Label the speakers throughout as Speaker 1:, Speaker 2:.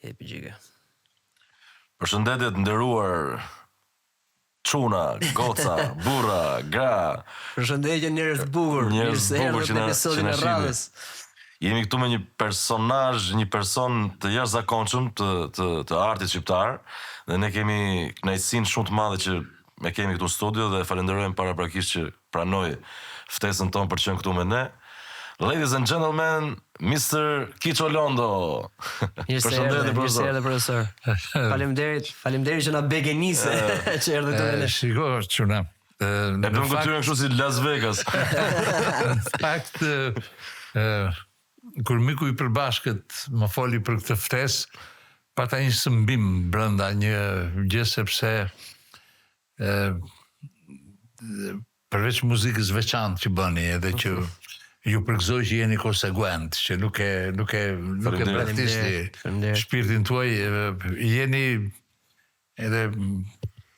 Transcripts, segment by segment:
Speaker 1: Jepi gjike.
Speaker 2: Përshëndetje të nderuar çuna, goca, burra, gra.
Speaker 1: Përshëndetje njerëz të bukur.
Speaker 2: Njerëz të bukur që
Speaker 1: në episodin e radhës.
Speaker 2: Jemi këtu me një personazh, një person të jashtëzakonshëm të artit shqiptar dhe ne kemi kënaqësinë shumë të madhe që e kemi këtu në studio dhe falenderojmë paraprakisht që pranoi ftesën tonë për të qenë këtu me ne. Ladies and gentlemen, Mr. Kiço Londo.
Speaker 1: Përshëndetje profesor. Faleminderit që na begenise që erdhët të ne.
Speaker 3: Shiko, çuna.
Speaker 2: E bëm këtyre kështu si Las Vegas.
Speaker 3: Në fakt, kur miku I përbashkët më foli për këtë ftesë, pata një sëmbim brenda një gjë sepse përveç muzikës veçantë që bëni edhe që ju përgëzoj që jeni konsekuent, që nuk e braktisni shpirtin tuaj, jeni edhe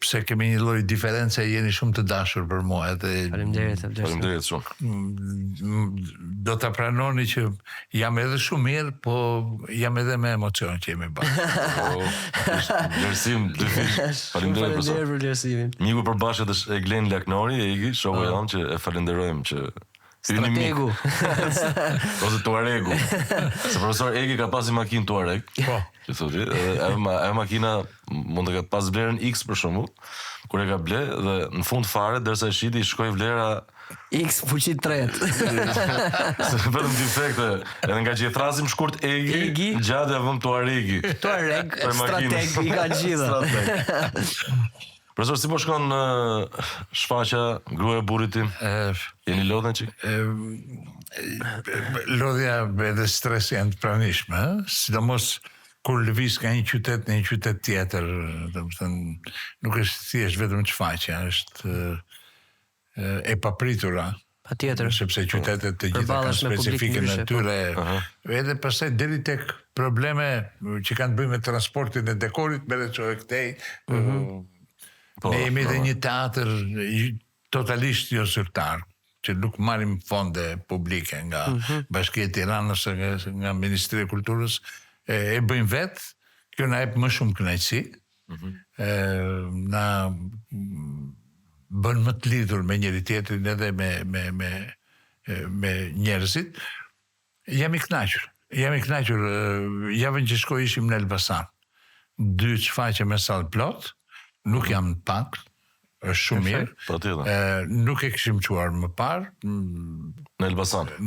Speaker 3: pse kemi një lloj diference, jeni shumë të dashur për mua edhe
Speaker 2: Faleminderit shumë.
Speaker 3: Do ta pranoni që jam edhe shumë mirë, po jam edhe me emocion që jemi bashkë.
Speaker 2: Vlerësim dyfish. Faleminderit
Speaker 1: për vlerësimin.
Speaker 2: Miku përbashkët është Eglen Laknori, Egi, shoku jonë që e falenderojmë që
Speaker 1: Strategu.
Speaker 2: Ose Tuaregu. Se profesor Egi ka pasi makinë Tuareg.
Speaker 3: Po.
Speaker 2: Që thotë, e makina mund të ketë pas vlerën X për shembull, kur e ka ble dhe në fund fare derisa e shiti shkoi vlera
Speaker 1: X fuqi 3.
Speaker 2: Se vetëm defekte, edhe nga që e thrasim shkurt Egi, gjatë ja vëm Tuaregi.
Speaker 1: Tuareg, strateg I ka gjitha.
Speaker 2: Profesor, si po shkon shfaqja, gruaja e burrit tim? Jeni lodhen çik?
Speaker 3: Lodhja edhe stresi janë të pranishme, sidomos kur lëviz nga një qytet në një qytet tjetër, domethënë nuk është thjesht vetëm shfaqja, është e papritura.
Speaker 1: Patjetër.
Speaker 3: Sepse qytetet të gjitha kanë specifike në tyre. Edhe pastaj deri tek probleme që kanë të bëjnë me transportin e dekorit, me çojë këtej. Ne jemi dhe një teatr totalisht jo zyrtar, që nuk marrim fonde publike nga Bashkia e Tiranës, nga Ministria e Kulturës, e bëjmë vetë, kjo na jep më shumë kënaqësi, na bën më të lidhur me njëri tjetrin edhe me njerëzit. Jam I kënaqur. Javën që shkoj ishim në Elbasan. 2 shfaqje me sallë plot, nuk jam të pak, është shumë mirë. Nuk e kishim quar më parë.
Speaker 2: Në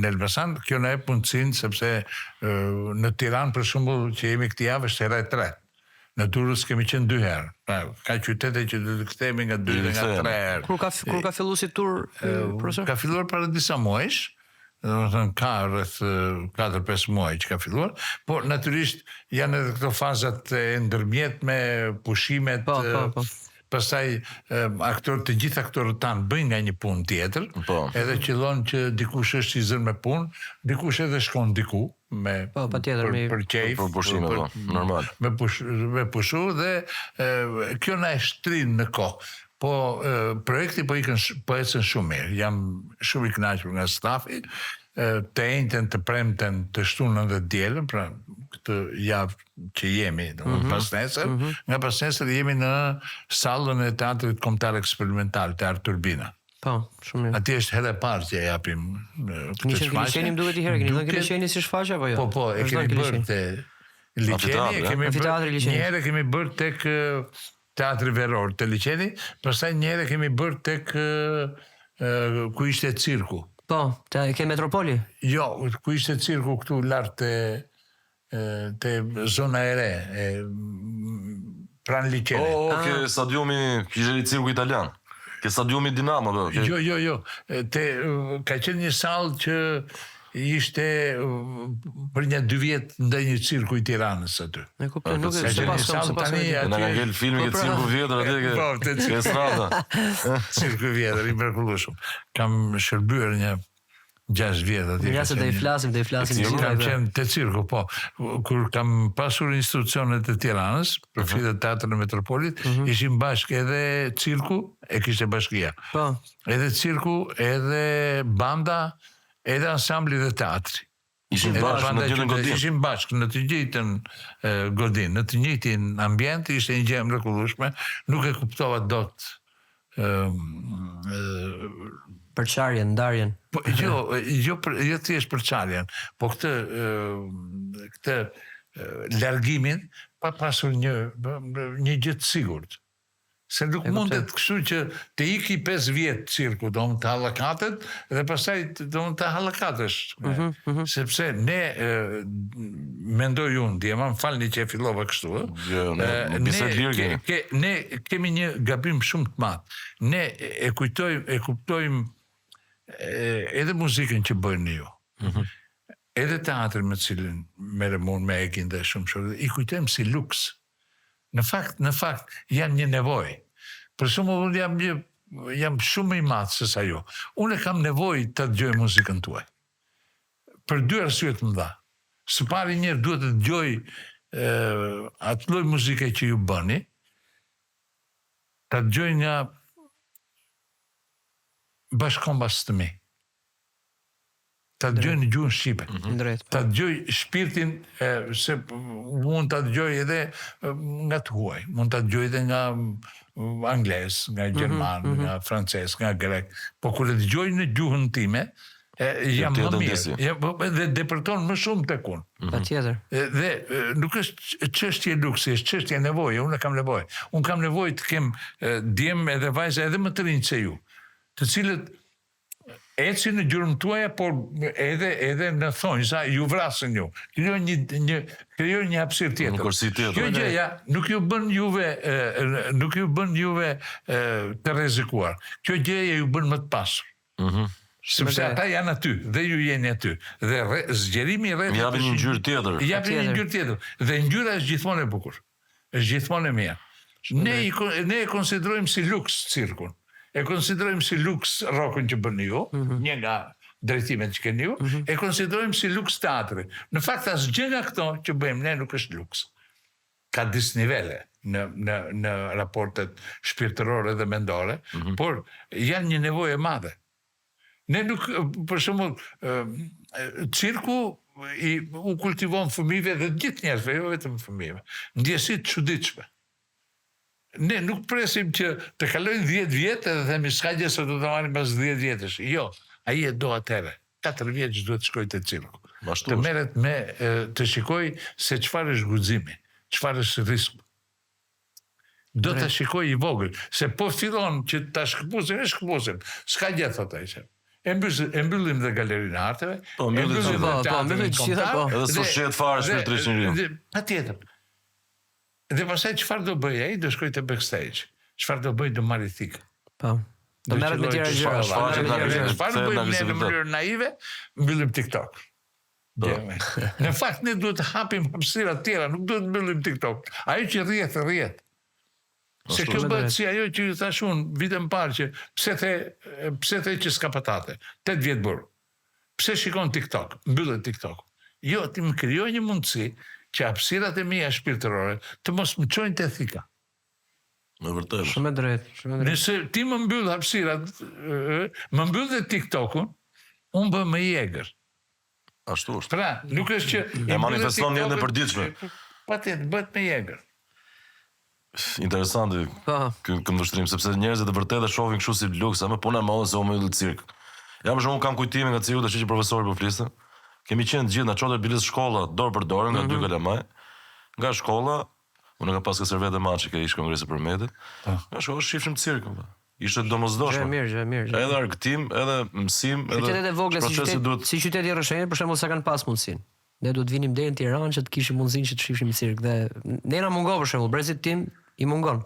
Speaker 2: Elbasan,
Speaker 3: kjo na jep mundësinë sepse në Tiranë për shembull që jemi këtë javë është hera e tretë. Në Durrës kemi qenë 2 herë. Ka qytete që do të kthehemi nga 2 dhe nga 3 herë.
Speaker 1: Kur ka filluar si tur, profesor?
Speaker 3: Ka filluar para disa muajsh. Domethënë ka rreth 4-5 muaj që ka filluar, po natyrisht janë edhe këto fazat e ndërmjetme, pushimet. Pastaj të gjithë aktorët tanë bëjnë nga një punë tjetër, edhe qëllon që dikush është I zënë me punë, dikush edhe shkon diku për qejf,
Speaker 2: për pushime, normal.
Speaker 3: Me pushu dhe kjo na e shtrin në kohë. Po projekti po ecën shumë mirë. Jam shumë I kënaqur nga stafi, të enjten, të premten, të shtunën dhe dielën, pra këtë javë që jemi, pas nesër, nga pas nesër jemi në sallën e teatrit kombëtar eksperimental, Teatri Turbina.
Speaker 1: Po, shumë mirë.
Speaker 3: Atje është herë e parë që japim këtë shfaqje.
Speaker 1: Keni duket I herë, keni qenë si shfaqje apo jo?
Speaker 3: Po, e kemi bërë te liçeni, një herë kemi bërë tek Teatri Veror të liçeni, pastaj një herë kemi bërë tek ku ishte cirku.
Speaker 1: Po, ke Metropoli?
Speaker 3: Jo, ku ishte cirku këtu lart te zona e re, pranë liçenit.
Speaker 2: Ke stadiumi, kishte cirku italian. Ke stadiumi Dinamo.
Speaker 3: Jo. Ka qenë një sallë që ishte për një 2 vjet ndaj një cirku I Tiranës aty.
Speaker 1: Ne kuptoj, nuk e
Speaker 3: se pas tani
Speaker 2: na ka ngel filmi që cirku vjetër atje ke strada.
Speaker 3: Cirku vjetër I mrekullueshëm. Kam shërbyer një 6 vjet atje.
Speaker 1: Ja se do I flasim.
Speaker 3: Kam qenë te cirku, po. Kur kam pasur institucionet e Tiranës, përfshirë teatrin e Metropolit, ishim bashkë edhe cirku, e kishte bashkia.
Speaker 1: Po.
Speaker 3: Edhe cirku, edhe banda, edhe ansambli dhe teatri.
Speaker 2: Ishin bashkë në të njëjtën godinë.
Speaker 3: Ishin bashkë në të njëjtën godinë, në të njëjtin ambient, ishte një gjë e mrekullueshme, nuk e kuptova dot
Speaker 1: përçarjen, ndarjen.
Speaker 3: Po jo thjesht përçarjen, po këtë largimin pa pasur një gjë të sigurt. Se nuk mundet kështu që të iki 5 vjetë cirku, do më të hallakatet, dhe pastaj do më të hallakatesh. Sepse ne, mendoj unë, djema, më falni që e fillova kështu, ne kemi një gabim shumë të madh. Ne e kuptojmë edhe muzikën që bëjnë ju, edhe teatrin me cilin merrem unë me Ekin dhe shumë shokë, i kujtojmë si luks. Në fakt, janë një nevojë. Për shumë, unë jam shumë i madh se sa jo. Unë kam nevojë të dëgjoj muzikën tuaj. Për 2 arsye të mëdha. Së pari njerë duhet të dëgjoj atë lloj muzike që ju bëni, të dëgjoj nga bashkombas të mi. Ta dëgjoj në gjuhën shqipe. Ta dëgjoj shpirtin, se mund ta dëgjoj edhe nga të huaj, mund ta dëgjoj edhe nga angles, nga gjerman, nga frances, nga grek. Po kur e dëgjoj në gjuhën time, jam më mirë. Dhe depërton më shumë tek unë.
Speaker 1: Patjetër.
Speaker 3: Dhe nuk është çështje luksi, është çështje nevoje. Unë kam nevojë. Unë kam nevojë të kem djem edhe vajza edhe më të rinj se ju, të cilët eci në gjurmë tuaja, por edhe në thonjza ju vrasën ju. Krijojnë një hapësirë tjetër. Kjo gjëja nuk ju bën juve të rrezikuar. Kjo gjëja ju bën më të pasur. Sepse ata janë aty dhe ju jeni aty. Dhe zgjerimi rreth
Speaker 2: japin një ngjyrë tjetër.
Speaker 3: Dhe ngjyra është gjithmonë e bukur. Është gjithmonë e mirë. Ne e konsiderojmë si luks cirkun. E konsiderojmë si luks rockën që bëni ju, një nga drejtimet që keni ju, e konsiderojmë si luks teatri. Në fakt, asgjë nga këto që bëjmë ne nuk është luks. Ka disë nivele në raportet shpirtërore dhe mendore, por janë një nevojë e madhe. Ne nuk, për shembull, cirku u kultivon fëmijëve dhe gjithë njerëzve, jo vetëm fëmijëve, ndjesi të çuditshme. Ne nuk presim që të kalojnë 10 vjetë dhe themi s'ka gjë se do të marrim pas 10 vjetësh. Jo, ai e do atëre. 4 vjeç duhet të shkojë te cirku. Të merret me të shikoj se çfarë është guximi, çfarë është risku. Do ta shikoj i vogël, se po fillon që ta shkëpusim, s'ka gjë thotë ai. E mbyllim dhe galerinë e arteve,
Speaker 2: e mbyllim
Speaker 3: edhe
Speaker 2: societ fare shpirtërisht.
Speaker 3: Patjetër. Dhe pastaj çfarë do bëj ai? Do shkoj te backstage. Çfarë do bëj? Do marr thikë.
Speaker 1: Po. Do merret me tjera gjëra.
Speaker 3: Çfarë do bëjmë ne në mënyrë naive? Mbyllim TikTok. Në fakt ne duhet të hapim hapësira të tjera, nuk duhet të mbyllim TikTok. Ajo që rrjet. Se kjo bëhet si ajo që ju thash unë vitën parë që pse the që s'ka patate. 8 vjet burr. Pse shikon TikTok? Mbyllet TikTok. Jo, ti më krijoj një mundësi që hapësirat e mia shpirtërore të mos më çojnë te thika.
Speaker 2: Në vërtetë.
Speaker 1: Shumë drejt.
Speaker 3: Nëse ti më mbyll hapësirat, më mbyll dhe TikTokun, unë bëhem më i egër.
Speaker 2: Ashtu është.
Speaker 3: Pra, nuk është që
Speaker 2: e manifeston jetën e përditshme.
Speaker 3: Patjetër, bëhet më i egër.
Speaker 2: Interesante ky këndvështrim, sepse njerëzit e vërtetë shohin kështu si luks, ama puna e madhe se u mbyll cirk. Ja më shumë kam kujtime nga cirku, tash që profesori po fliste. Kemi qenë të gjithë na çonte bilet shkolla dorë për dorë nga 2 kalamaj. Nga shkolla, unë kam pasur servetë maçi që ish kongresi për medet. Nga shkolla shifshim cirkun. Ishte domosdoshme.
Speaker 1: Mirë.
Speaker 2: Edhe argëtim, edhe mësim, edhe
Speaker 1: qytetet e vogla si qyteti i Rrëshenjit, për shembull, sa kanë pas mundsinë. Ne duhet vinim deri në Tiranë që të kishim mundësinë që të shifshim cirk dhe ne na mungon për shembull, brezit tim i mungon.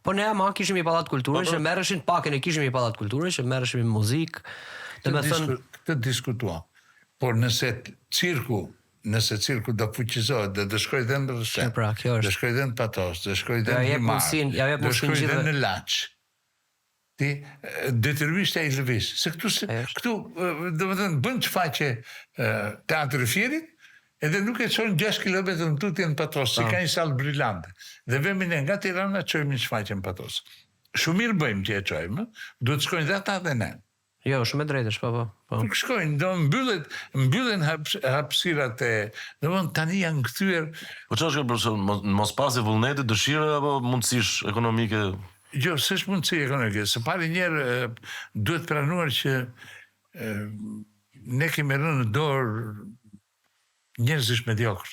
Speaker 1: Po ne ama kishim një pallat kulture që merreshin pakën e kishim një pallat kulture që merreshim me muzikë. Domethënë
Speaker 3: këtë diskutuam. Por nëse cirku do fuqizohet dhe do shkojë dhe në Rrëshenj, do shkojë dhe në Patos, do shkojë dhe në Himar, do shkojë dhe në Laç, ti detyrimisht ai lëviz. Se këtu domethënë bën çfaqe teatri Fierit, edhe nuk e çon 6 kilometra në tutje në Patos, si ka një sallë brillante. Dhe vemi ne nga Tirana çojmë një çfaqe në Patos. Shumë mirë bëjmë që e çojmë, duhet të shkojnë dhe ata dhe ne.
Speaker 1: Jo, shumë e drejtësh, po.
Speaker 3: Nuk shkojnë, do mbyllen hapësirat e, domethënë tani janë kthyer.
Speaker 2: Po çfarë është mos pasi vullneti, dëshira apo mundësish ekonomike?
Speaker 3: Jo, s'është mundësi ekonomike. Së pari njerë duhet pranuar që ne kemi rënë në dorë njerëzish mediokër.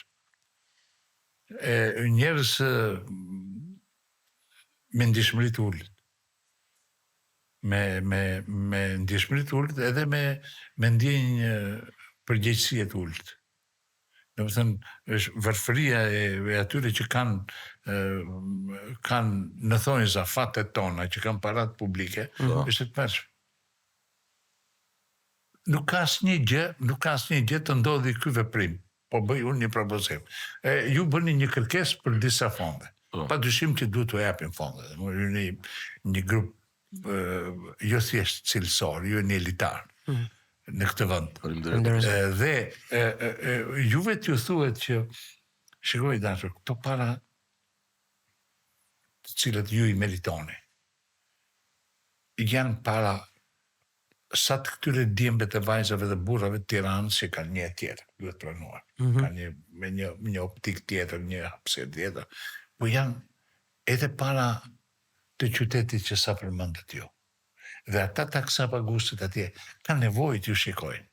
Speaker 3: Njerëz me ndjeshmëri të ulët. Me ndjeshmëri të ulët edhe me ndjenjë përgjegjësie të ulët. Domethënë, është varfëria e atyre që kanë në thonjza fatet tona, që kanë parat publike, është të mërshme. Nuk ka asnjë gjë të ndodhi ky veprim, po bëj unë një propozim. Ju bëni një kërkesë për disa fonde. Padyshim që duhet t'u japim fondet. Një grup jo thjesht cilësor, jo një elitar në këtë vend. Dhe juve t'ju thuhet që shikoj dashur, këto para të cilat ju i meritoni janë para sa të këtyre djembet e vajzave dhe burrave të Tiranës që kanë një tjetër, duhet pranuar. Kanë një optik tjetër, një hapësirë tjetër, po janë edhe para të qytetit që sa përmendet ju. Dhe ata taksapagustët atje kanë nevojë t'ju shikojnë.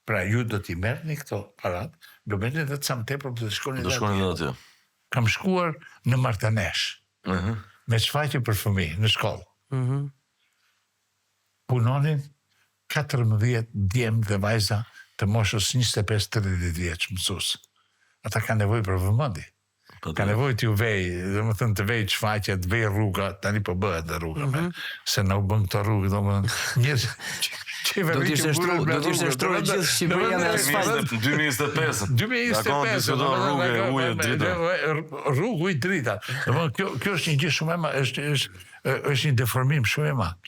Speaker 3: Pra ju do t'i merrni këto parat, do merrni edhe ca më tepër të shkoni atje. Kam shkuar në Martanesh, me shfaqje për fëmijë në shkollë. Punonin 14 djemë dhe vajza të moshës 25-30 vjeç mësues. Ata kanë nevojë për vëmendje. Ka nevojë t'ju vej, domethënë të vej shfaqje, të vej rruga, tani po bëhet dhe rruga, se na u bën këto rrugë, domethënë njerëz
Speaker 1: do t'ishte shtruar gjithë Shqipëria me asfalt.
Speaker 2: 2025.
Speaker 3: Rrugë ujë drita. Domethënë kjo është një gjë shumë është një deformim shumë e madh.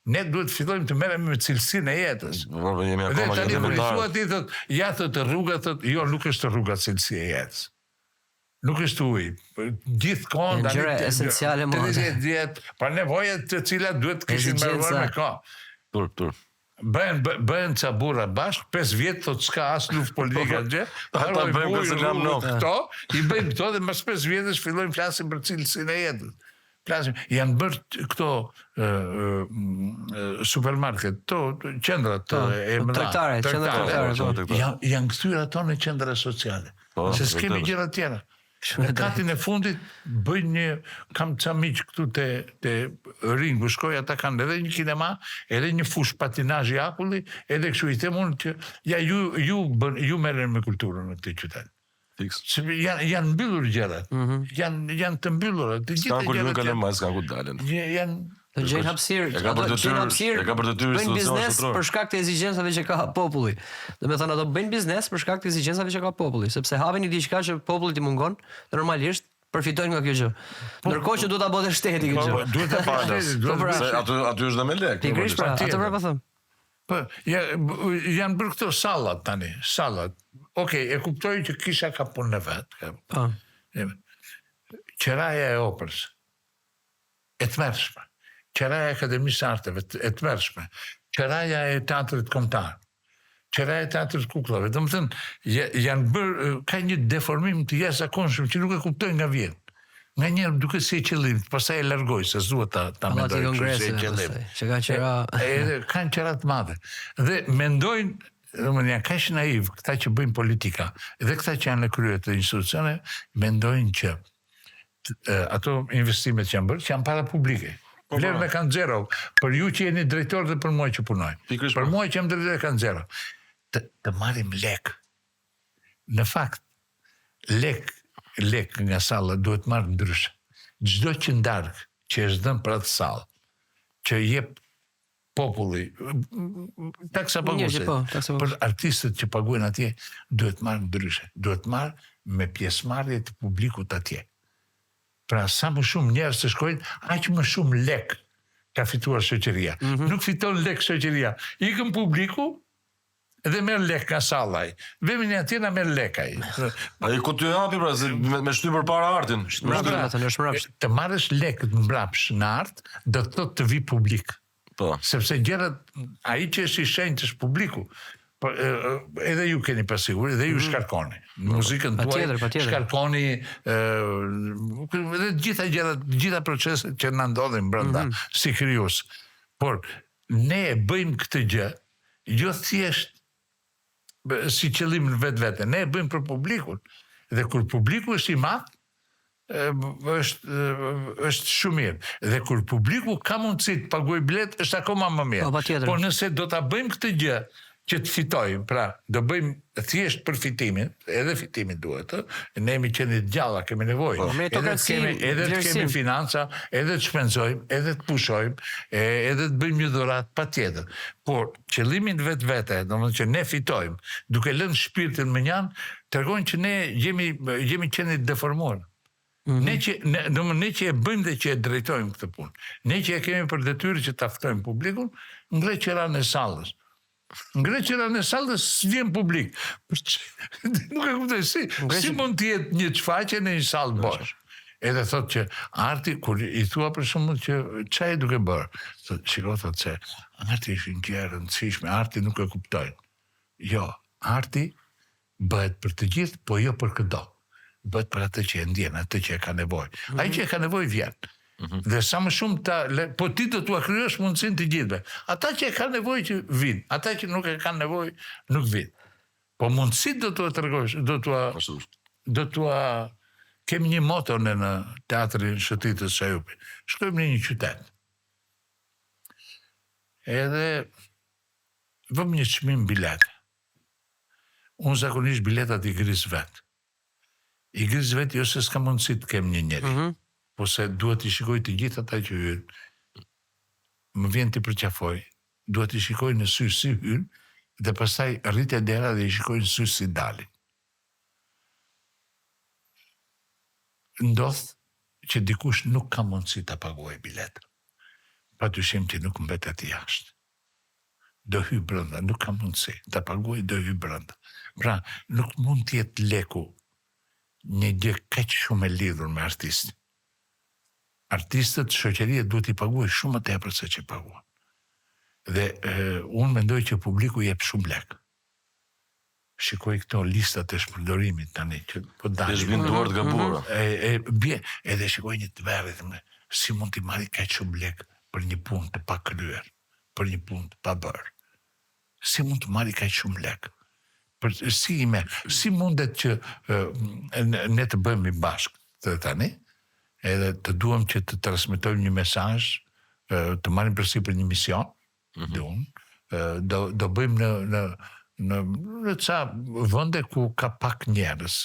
Speaker 3: Ne duhet fillojmë të merremi me cilësinë e jetës. Dhe tani kur i thua ti thotë, ja thotë rruga, thotë, jo, nuk është rruga cilësia e jetës. Nuk është ujë. Gjithkohon
Speaker 1: tani gjëra esenciale më.
Speaker 3: Pa nevojat të cilat duhet të kishin mbaruar me kohë.
Speaker 2: Tur.
Speaker 3: Bëhen ca burra bashk, 5 vjet thot s'ka as luftë politike gjë.
Speaker 2: Ata bëjnë
Speaker 3: këto, i bëjnë këto dhe mbas 5 vjetësh fillojnë flasin për cilësinë e jetës. Janë bërë këto supermarket, qendrat e mëdha. Janë kthyer ato në qendra sociale. Se s'kemi gjëra tjera. Në katin e fundit kam ca miq këtu te Ringu, shkoj, ata kanë edhe një kinema, edhe një fush patinazh i akulli, edhe kështu i them unë që ja ju merreni me kulturën në këtë qytet. Janë mbyllur gjërat. Janë të mbyllura. Të gjitha gjërat
Speaker 2: s'kan ku dalën.
Speaker 1: Të gjejnë hapësirë, bëjnë biznes për shkak të exigjensave që ka populli. Domethënë ato bëjnë biznes për shkak të exigjensave që ka populli, sepse haven një diçka që popullit i mungon, normalisht përfitojnë nga kjo gjë. Ndërkohë që duhet ta bëhet shteti kjo gjë.
Speaker 3: Duhet ta padas.
Speaker 2: Aty është dhe me lek.
Speaker 1: Pikërisht pra, atë po them.
Speaker 3: Po, janë bërë këto sallat tani, sallat. Okej, e kuptoj që kisha ka punë vet.
Speaker 1: Po.
Speaker 3: Qeraja e operës. E tmerrshme. Qeraja e Akademisë së Arteve, e tmerrshme. Qeraja e Teatrit Kombëtar. Qeraja e Teatrit Kukullave. Domethënë, janë bërë, ka një deformim të jashtëzakonshëm që nuk e kuptoj nga vjet. Nga njerë duket si e qëllim, pastaj e largoj, se s'duhet ta mendoj se e qëllim.
Speaker 1: Që ka qera...
Speaker 3: Kanë qera të madhe. Dhe mendojnë, janë kaq naiv, këta që bëjnë politika, dhe këta që janë në krye të institucione, mendojnë që ato investimet që janë bërë, që janë para publike. Vlerën e kanë zero. Për ju që jeni drejtor dhe për mua që punoj. Për mua që jam drejtor e kanë zero. Të marrim lek. Në fakt, lek nga salla duhet marrë ndryshe. Çdo qëndark që është dhënë për atë sallë, që jep populli, taksa paguese, për artistët që paguajnë atje, duhet marrë ndryshe. Duhet marrë me pjesëmarrje të publikut atje. Pra sa më shumë njerëz të shkojnë, aq më shumë lek ka fituar shoqëria. Nuk fiton lek shoqëria. Ikën publiku dhe merr lek nga sallaj. Vemi në atje na merr lek ai.
Speaker 2: Ai ku ty hapi pra me shtyp përpara artin.
Speaker 3: Të marrësh lek mbrapsht në art, do të thotë të vi publik. Sepse gjërat, ai që është i shenjtë është publiku. Edhe ju keni pasigur, edhe ju shkarkoni. Në muzikën tuaj, shkarkoni edhe gjitha proceset që na ndodhin brenda si krijues. Por ne e bëjmë këtë gjë, jo thjesht si qëllim në vetvete, ne e bëjmë për publikun. Dhe kur publiku është i madh, është shumë mirë. Dhe kur publiku ka mundësi të paguajë bilet, është akoma më mirë. Por nëse do ta bëjmë këtë gjë që të fitojmë, pra, do bëjmë thjesht për fitimin, edhe fitimin duhet, ne jemi qenë të gjalla, kemi nevojë. Edhe të kemi financa, edhe të shpenzojmë, edhe të pushojmë, edhe të bëjmë një dhuratë patjetër. Por qëllimi vetvete, domethënë që ne fitojmë, duke lënë shpirtin më njan, tregojnë që ne jemi qenë të deformuar. Ne që e bëjmë dhe që e drejtojmë këtë punë. Ne që e kemi për detyrë që ta ftojmë publikun, ngre qeran e sallës. Ngre qeran e sallës s'vjen publik. Nuk e kuptoj si mund të jetë një çfaqje në një sallë bosh. Edhe thotë që arti, kur i thua për shembull që çfarë e duke bërë, thotë shiko thotë se arti është një gjë e rëndësishme, arti nuk e kuptojnë. Jo, arti bëhet për të gjithë, po jo për çdo. Bëhet për atë që e ndjen, atë që e ka nevojë. Ai që e ka nevojë vjen. Dhe sa më shumë po ti do t'ua krijosh mundësinë të gjithëve. Ata që e kanë nevojë që vinë, ata që nuk e kanë nevojë nuk vinë. Po mundësitë do t'ua tregosh, do t'ua kemi një moto në teatrin Shëtitës Shajupi. Shkojmë në një qytet. Edhe vëmë një çmim bilete. Unë zakonisht biletat i gris vet. I gris vet jo se s'ka mundësi të kem një njeri. Po se duhet i shikoj të gjithë ata që hynë, më vjen të përqafoj, duhet i shikoj në sy si hynë, dhe pastaj rritja dera dhe i shikoj në sy si dalin. Ndodh që dikush nuk ka mundësi të paguaj biletën. Patyshim që nuk mbetet jashtë. Do hy brenda, nuk ka mundësi të paguaj, do hy brenda. Pra, nuk mund të jetë leku një gjë kaq shumë e lidhur me artistin. Artistët, shoqëria duhet i paguaj shumë më tepër se që paguan. Dhe unë mendoj që publiku jep shumë lek. Shikoj këto listat e shpërdorimit tani që po dalin.
Speaker 2: Dhe zhvinduar të gabuara.
Speaker 3: Bie, edhe shikoj një të verrit, si mund t'i marrë kaq shumë lek për një punë të pakryer, për një punë të pabërë. Si mund të marrë kaq shumë lek? Si mundet që ne të bëhemi bashkë të tani? Edhe të duam që të transmetojmë një mesazh, të marrim përsipër një mision, do bëjmë në ca vende ku ka pak njerëz.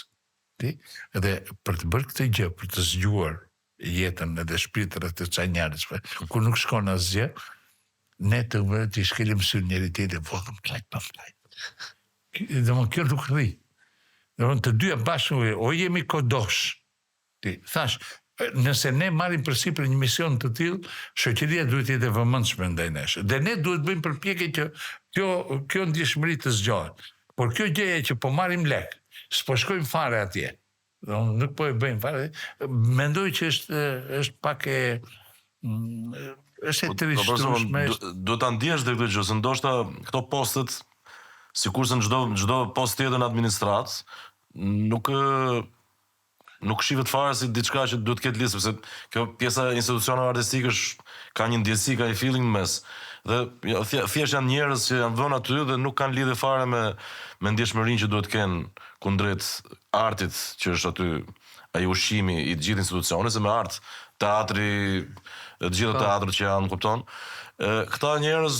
Speaker 3: Edhe për të bërë këtë gjë, për të zgjuar jetën edhe shpirtrat të ca njerëzve, ku nuk shkon asgjë, ne të shkelim sy njëri tjetrit, vodhëm klajt pa flajt. Domethënë kjo nuk rri. Domethënë të dyja bashkë o jemi kodosh. Ti thash, nëse ne marrim përsipër një mision të tillë, shoqëria duhet të jetë e vëmendshme ndaj nesh. Dhe ne duhet bëjmë përpjekje që kjo ndjeshmëri të zgjohet. Por kjo gjëja që po marrim lek, s'po shkojmë fare atje. Nuk po e bëjmë fare. Mendoj që është pak është e trishtueshme.
Speaker 2: Do ta ndjesh dhe këtë gjë, se ndoshta këto postet, sikurse në çdo post tjetër në administrat, nuk shihet fare si diçka që duhet të ketë listë, sepse kjo pjesa e institucioneve artistike ka një ndjesi, ka një feeling mes. Dhe thjesht janë njerëz që janë vënë aty dhe nuk kanë lidhje fare me ndjeshmërinë që duhet të kenë kundrejt artit që është aty, ai ushqimi i të gjithë institucioneve, se me art, teatri, të gjitha teatrat që janë, kupton. Këta njerëz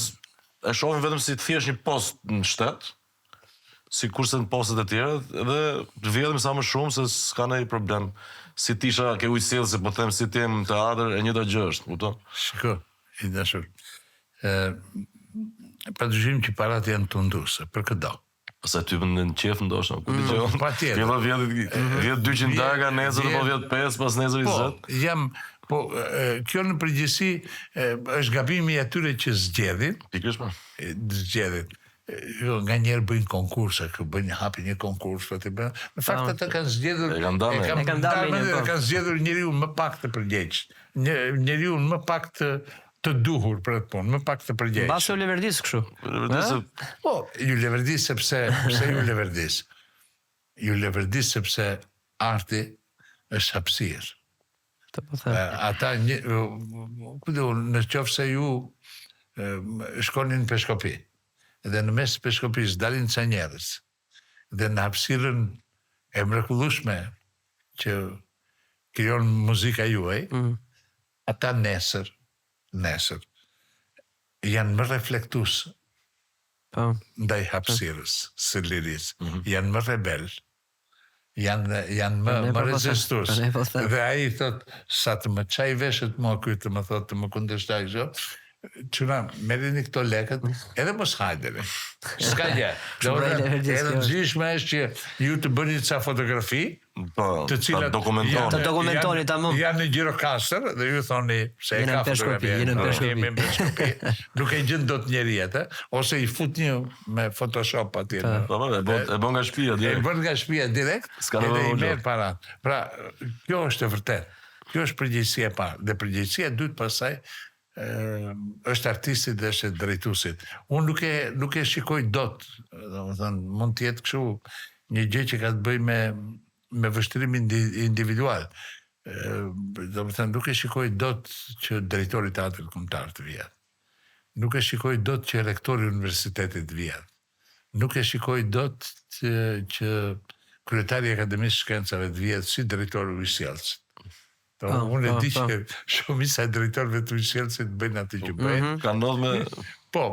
Speaker 2: e shohin vetëm si thjesht një post në shtet, si kurse në postet e tjera, dhe të vjedhëm sa më shumë se s'ka ndonjë problem. Si tisha ke ujësillë, se po them si tim teatr, e njëjta gjë është, kupton?
Speaker 3: Shiko, i dashur. Padyshim që parat janë tunduese, për këdo.
Speaker 2: Pastaj ty në qef ndoshta, ku dëgjoj.
Speaker 3: Patjetër.
Speaker 2: Fillon vjet 200 daga, nesër do po vjet 5, pas nesër 20.
Speaker 3: Kjo në përgjithësi është gabimi i atyre që zgjedhin.
Speaker 2: Pikërisht po.
Speaker 3: Zgjedhin. Nga njerë bëjnë konkurse, hapin një konkurs, në fakt ata kanë zgjedhur, kanë zgjedhur njeriu më pak të përgjegjshëm, njeriu më pak të të duhur për atë punë, më pak të përgjegjshëm.
Speaker 1: Mbase u leverdis kështu.
Speaker 3: Po, ju leverdis sepse ju leverdis. Ju leverdis sepse arti është hapësirë. Ata në qoftë se ju shkonin në Peshkopi, dhe në mes Peshkopis dalin ca njerëz, dhe në hapësirën e mrekullueshme që krijon muzika juaj, ata nesër janë më reflektues ndaj hapësirës së lirisë, janë më rebel, janë më rezistues. Dhe ai thot, sa të më çaj veshët mua ky të më thot të më kundërshtoj kështu, çuna merrni këto lekët edhe mos hajdeni. S'ka gjë. Edhe rëndësishme është që ju të bëni ca fotografi, të cilat
Speaker 1: dokumentoni tamam.
Speaker 3: Janë në Gjirokastër dhe ju thoni se e ka fotografi, jemi në Peshkopi. Nuk e gjen dot njeri atë, ose i fut një me Photoshop atje.
Speaker 2: E bën nga shtëpia direkt.
Speaker 3: E bën nga shtëpia direkt. Edhe i merr para. Pra, kjo është e vërtetë. Kjo është përgjegjësia e parë. Dhe përgjegjësia e dytë pastaj është artistit dhe është drejtuesit. Unë nuk e shikoj dot, domethënë mund të jetë kështu një gjë që ka të bëjë me vështrimin individual. Domethënë nuk e shikoj dot që drejtori i teatrit kombëtar të vijë. Nuk e shikoj dot që rektori i universitetit të vijë. Nuk e shikoj dot që kryetari i Akademisë Shkencave të vijë si drejtori i Ujësjellsit. Unë e di që shumica e drejtorëve të Ujësjellsit bëjnë atë që bëjnë.
Speaker 2: Ka ndodhur me
Speaker 3: Po,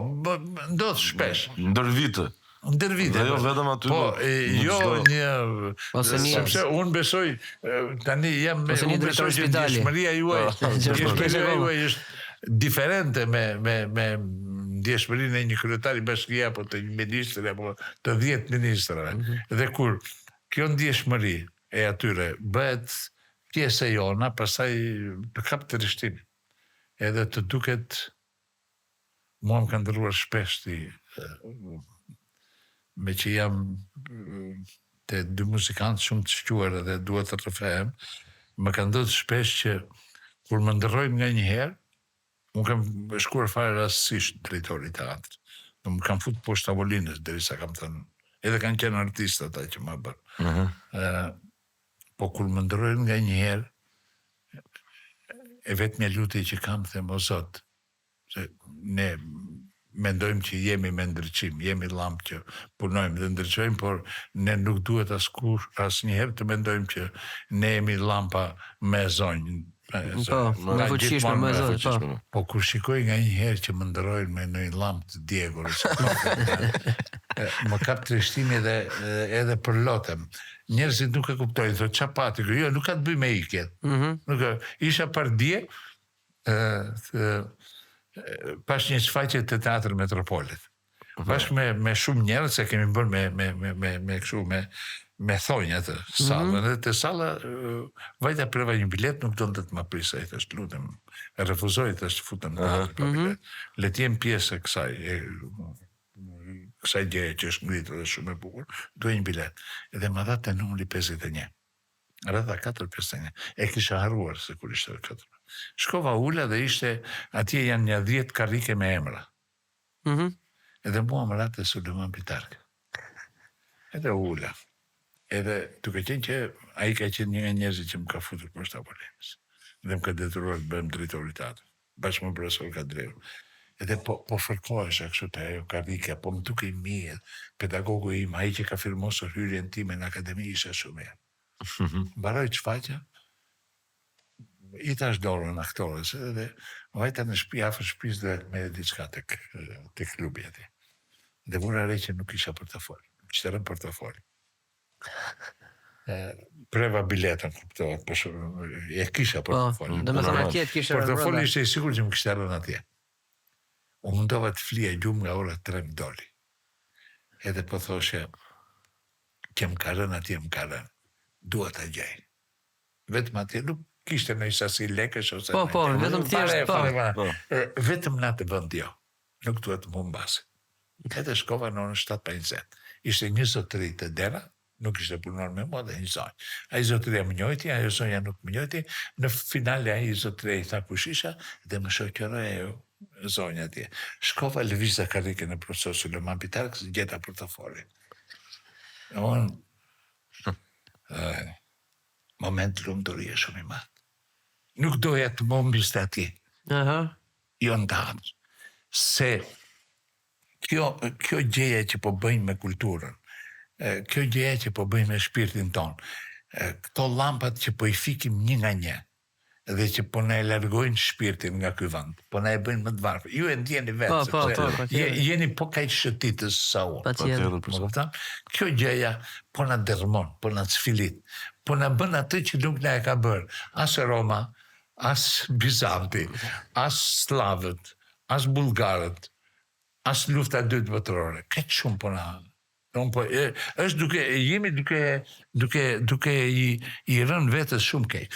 Speaker 3: ndodh shpesh.
Speaker 2: Ndër vite.
Speaker 3: Dhe
Speaker 2: jo vetëm aty.
Speaker 3: Po, jo sepse unë besoj tani jam me
Speaker 1: një drejtor spitali.
Speaker 3: Ndjeshmëria juaj është diferente me ndjeshmërinë e një kryetari bashkie apo të një ministri apo të 10 ministrave. Dhe kur kjo ndjeshmëri e atyre bëhet pjesë e jona, pastaj të kap të rishtim. Edhe të duket, mua më ka ndërruar shpesh me që jam të dy muzikantë shumë të shquar edhe duhet të rrëfehem, më ka ndodhur shpesh që kur më ndërrojnë nga një herë, unë kam shkuar fare rastësisht drejtori i teatrit. Më kam fut poshtë tavolinës derisa kam thënë, edhe kanë qenë artistë ata që më bën. Po kur më ndërrojnë nga një herë, e vetmja lutje që kam, them o Zot, se ne mendojmë që jemi me ndryqim, jemi llampë që punojmë dhe ndryqojmë, por ne nuk duhet asnjëherë të mendojmë që ne jemi lampa me zonjë.
Speaker 1: Me fuqishme me zonjë.
Speaker 3: Po kur shikoj nga një herë që më ndërrojnë me një lampë të djegur, më kap trishtimi edhe për lotem. Njerëzit nuk e kuptojnë, thotë ç'a pati, jo, nuk ka të bëjë me ikjet. Isha par dje, pash një shfaqje të Teatrit Metropolit. Pash me shumë njerëz, se kemi bërë me thonjë atë sallën, edhe te salla vajta preva një bilet, nuk donte të më prisë, ai thash lutem, e refuzoi, thash futem pa bilet. Le të jem pjesë e kësaj gjeje që është ngritur dhe shumë e bukur, duaj një bilet. Edhe më dha te numri 51. Rreth 4-51. E kisha harruar se kur ishte 4. Shkova ula dhe ishte, atje janë një 10 karrike me emra. Edhe mua më rate Suleman Pitark. Edhe ula. Edhe duke qenë që ai ka qenë një nga njerëzit që më ka futur poshtë tavolinës. Dhe më ka detyruar të bëhem drejtori i teatrit, bashkë me profesor Kadreu. Edhe po fërkohesha kështu te ajo karrike, po më dukej mirë, pedagogu im, ai që ka firmosur hyrjen time në akademi isha shumë mirë. Mbaroj çfaqja, i tash dorën aktorës, edhe vajta në shtëpi afër shtëpisë dhe me diçka tek klubi atje. Dhe vura re që nuk isha portofol. Kishte rënë portofol. Preva biletën, kuptohet, po e kisha portofol.
Speaker 1: Domethënë atje kisha rënë.
Speaker 3: Portofoli ishte i sigurt që më kishte rënë atje. U mundova të flija gjumë nga ora 3 më doli. Edhe po thoshe, që më ka rënë atje, më ka rënë. Dua ta gjej. Vetëm atje nuk kishte në sasi lekësh ose
Speaker 1: vetëm thjesht
Speaker 3: vetëm në atë vend jo. Nuk duhet të më humbasin. Edhe shkova në orën 7:20. Ishte një zotëri të dera, nuk ishte punuar me mua dhe një zonjë. Ai zotëria më njojti, ajo zonja nuk më njojti. Në finale ai zotëria i tha kush isha dhe më shoqëroi ajo zonja atje. Shkova lëvizja karrike në profesor Suleman Pitark, gjeta portofolin. Moment lumturie shumë i madh. Nuk doja të mombiste atje. Jo ndatë. Se kjo gjeja që po bëjnë me kulturën, kjo gjeja që po bëjnë me shpirtin tonë, këto lampat që po i fikim një nga një, dhe që po na e largojnë shpirtin nga ky vend, po na e bëjnë më të varfër. Ju e ndjeni vetë, sepse jeni po kaq shëtitës sa unë. Kjo gjeja po na dërmon, po na cfilit, po na bën atë që nuk na e ka bërë as Roma, as Bizanti, as Slavët, as Bullgarët, as lufta e dytë botërore. Kaq shumë po na. Është jemi duke i rënë vetës shumë keq.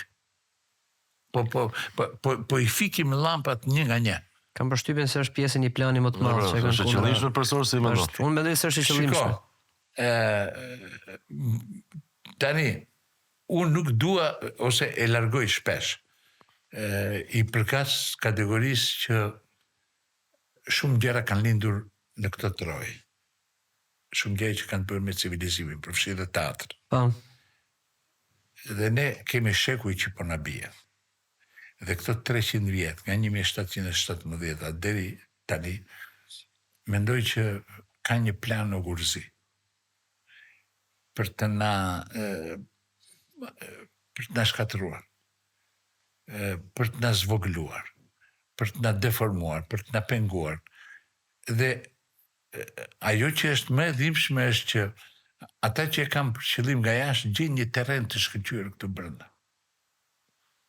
Speaker 3: Po i fikim lampat një nga një.
Speaker 1: Kam përshtypjen se është pjesë e një plani më të madh.
Speaker 2: Është qëllimshme personal si mendon?
Speaker 1: Unë mendoj se është qëllimshme.
Speaker 3: Tani, unë nuk dua ose e largoj shpesh. I përkas kategorisë që shumë gjëra kanë lindur në këtë trojë. Shumë gjëra që kanë bërë me civilizimin, përfshi dhe teatr. Dhe ne kemi shekuj që po na bie. Dhe këto 300 vjet, nga 1717 deri tani, mendoj që ka një plan ogurzi për të na shkatëruar, për të na zvogluar, për të na deformuar, për të na penguar. Dhe ajo që është më e dhimbshme është që ata që e kanë për qëllim nga jashtë gjejnë një terren të shkëlqyer këtu brenda.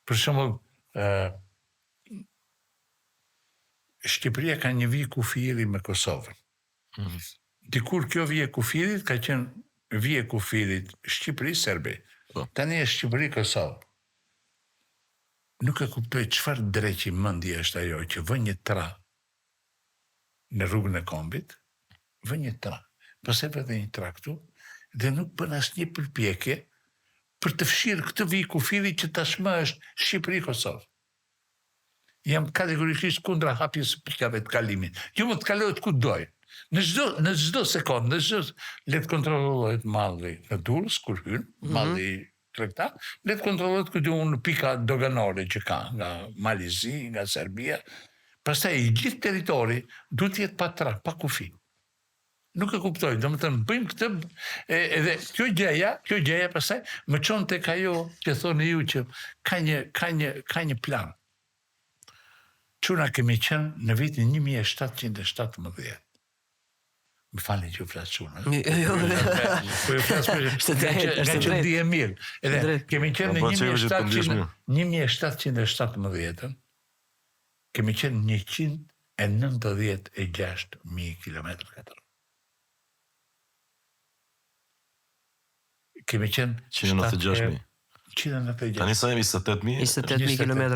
Speaker 3: Për shembull, Shqipëria ka një vijë kufiri me Kosovën. Dikur kjo vijë kufirit ka qenë vijë kufirit Shqipëri-Serbi. Tani është Shqipëri-Kosovë. Nuk e kuptoj çfarë dreqi mendje është ajo që vë një tra në rrugën e Kombit, vë një tra, pse vetë një tra këtu, dhe nuk bën asnjë përpjekje për të fshirë këtë vijë kufiri që tashmë është Shqipëri-Kosovë. Jam kategorikisht kundra hapjes së pikave të kalimit. Ju më të kalohet ku doj. Në çdo sekondë, le të kontrollohet malli në Durrës kur hyn, malli tregtar, le të kontrollohet këtu në pika doganore që ka nga Malizi, nga Serbia. Pastaj i gjithë territori duhet të jetë pa tra, pa kufi. Nuk e kuptoj, domethënë bëjmë këtë edhe kjo gjëja pastaj më çon tek ajo që thoni ju që ka një plan. Çuna kemi qenë në vitin 1717. Më falni që u flas çuna. Po ju flas për që di e mirë. Edhe kemi qenë në 1717, kemi qenë 196.000 km². Kemi qenë
Speaker 2: 196.000.
Speaker 3: 196.000.
Speaker 2: Tani sa jemi 28.000?
Speaker 1: 28.000 km²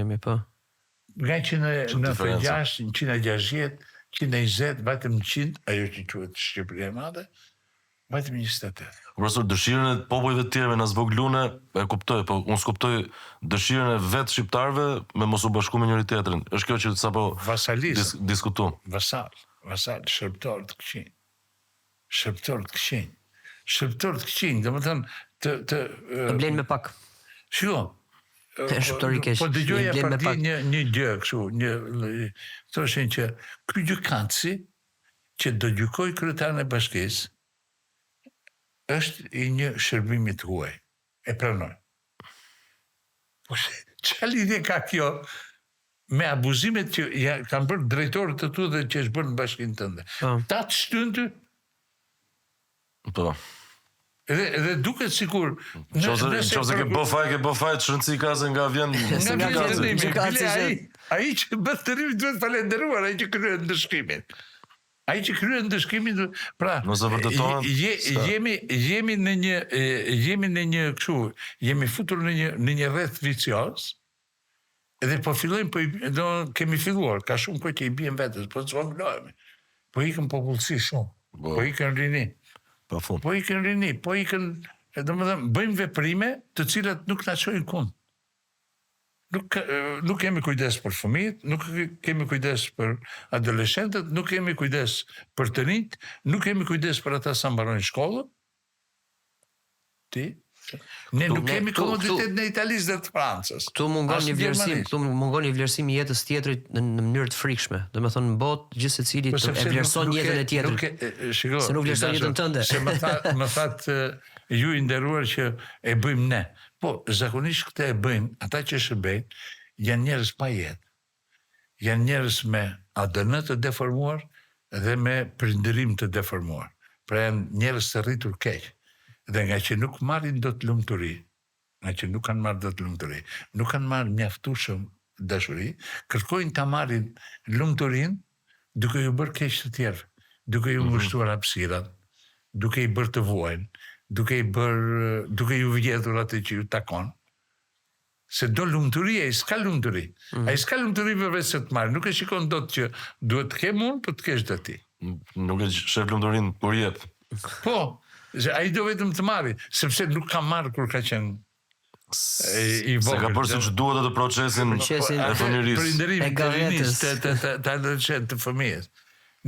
Speaker 1: jemi, po.
Speaker 3: Nga 196, 160, 120, vetëm 100, ajo që quhet Shqipëria e Madhe, vetëm 28.
Speaker 2: Profesor, dëshirën e popujve të tjerëve na zvoglunë, e kuptoj, po unë s'kuptoj dëshirën e vetë shqiptarëve me mos u bashku me njëri tjetrin. Është kjo që sapo diskutuam.
Speaker 3: Vasal, shërptor të këqij. Shërptor të këqij, domethënë të
Speaker 1: blenë me pak.
Speaker 3: Shiko.
Speaker 1: Shërptori keq.
Speaker 3: Po dëgjoja për një gjë kështu, thoshin që ky gjykatësi që do gjykoj kryetarin e bashkisë është i një shërbimi të huaj. E pranoj. Po çfarë lidhje ka kjo me abuzimet që kanë bërë drejtorët të tu dhe që është bërë në bashkinë tënde? Ta të shtynë ty?
Speaker 2: Po.
Speaker 3: Edhe duket sikur
Speaker 2: nëse ke bë faj të shëndësi kase nga vjen
Speaker 3: ai që bën të rrim duhet falenderuar, ai që kryen ndëshkimin. Pra, jemi në një kështu, jemi futur në një rreth vicioz, edhe po fillojmë, kemi filluar, ka shumë kohë që i bien vetes, po zvoglohemi. Po ikën popullsi shumë, po ikën rini.
Speaker 2: Pafund.
Speaker 3: Po ikën rini, po ikën, domethënë bëjmë veprime të cilat nuk na çojnë kund. Nuk kemi kujdes për fëmijët, nuk kemi kujdes për adoleshentët, nuk kemi kujdes për të rinjt, nuk kemi kujdes për ata sa mbarojnë shkollën. Ti? Ne nuk kemi komoditet në Italisë dhe të Francës.
Speaker 1: Këtu mungon një vlerësim i jetës tjetrit në mënyrë të frikshme. Domethënë në botë gjithë secili e vlerëson jetën e tjetrit. Se nuk vlerëson jetën tënde.
Speaker 3: Se më thatë ju i nderuar që e bëjmë ne. Po, zakonisht këtë e bëjmë, ata që shërbejnë, janë njerëz pa jetë. Janë njerëz me ADN të deformuar dhe me prindërim të deformuar. Pra janë njerëz të rritur keq. Dhe nga që nuk marrin dot lumturi, nga që nuk kanë marrë dot lumturi, nuk kanë marrë mjaftueshëm dashuri, kërkojnë ta marrin lumturinë duke ju bërë keq të tjerë, duke ju ngushtuar hapësirat, duke i bërë të vuajnë, duke ju vjedhur atë që ju takon. Se do lumturi, ai s'ka lumturi. Ai s'ka lumturi përveç se të marrë. Nuk e shikon dot që duhet të kem unë, po të kesh dhe ti.
Speaker 2: Nuk e shef lumturinë kur jep.
Speaker 3: Po, ai do vetëm të marrë, sepse nuk ka marrë kur ka qenë i vogël.
Speaker 2: Se ka bërë siç duhet atë procesin e fëmijërisë.
Speaker 3: Prindërimit të fëmijës.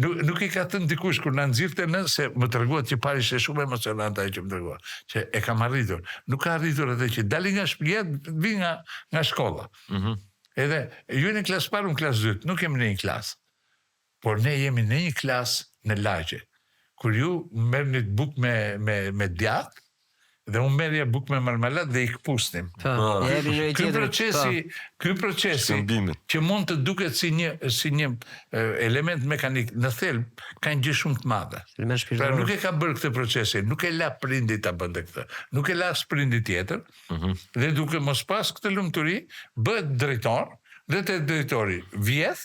Speaker 3: Nuk i ka thënë dikush kur na nxirrte në se më treguat që pari ishte shumë emocionante ai që më tregua, që e kam arritur. Nuk ka arritur atë që dali nga shtëpia, vi nga shkolla. Edhe ju në klasë parë, unë klasë dytë, nuk jemi në një klasë. Por ne jemi në një klasë në lagje. Kur ju merrni të bukë me djath, dhe unë merrja bukë me marmelat dhe i këpusnim. Ky procesi që mund të duket si një element mekanik në thelb, ka një gjë shumë të madhe. Pra nuk e ka bërë këtë procesi, nuk e la prindi ta bënte këtë, nuk e la prindi tjetër, dhe duke mos pas këtë lumturi, bëhet drejtor, dhe te drejtori vjedh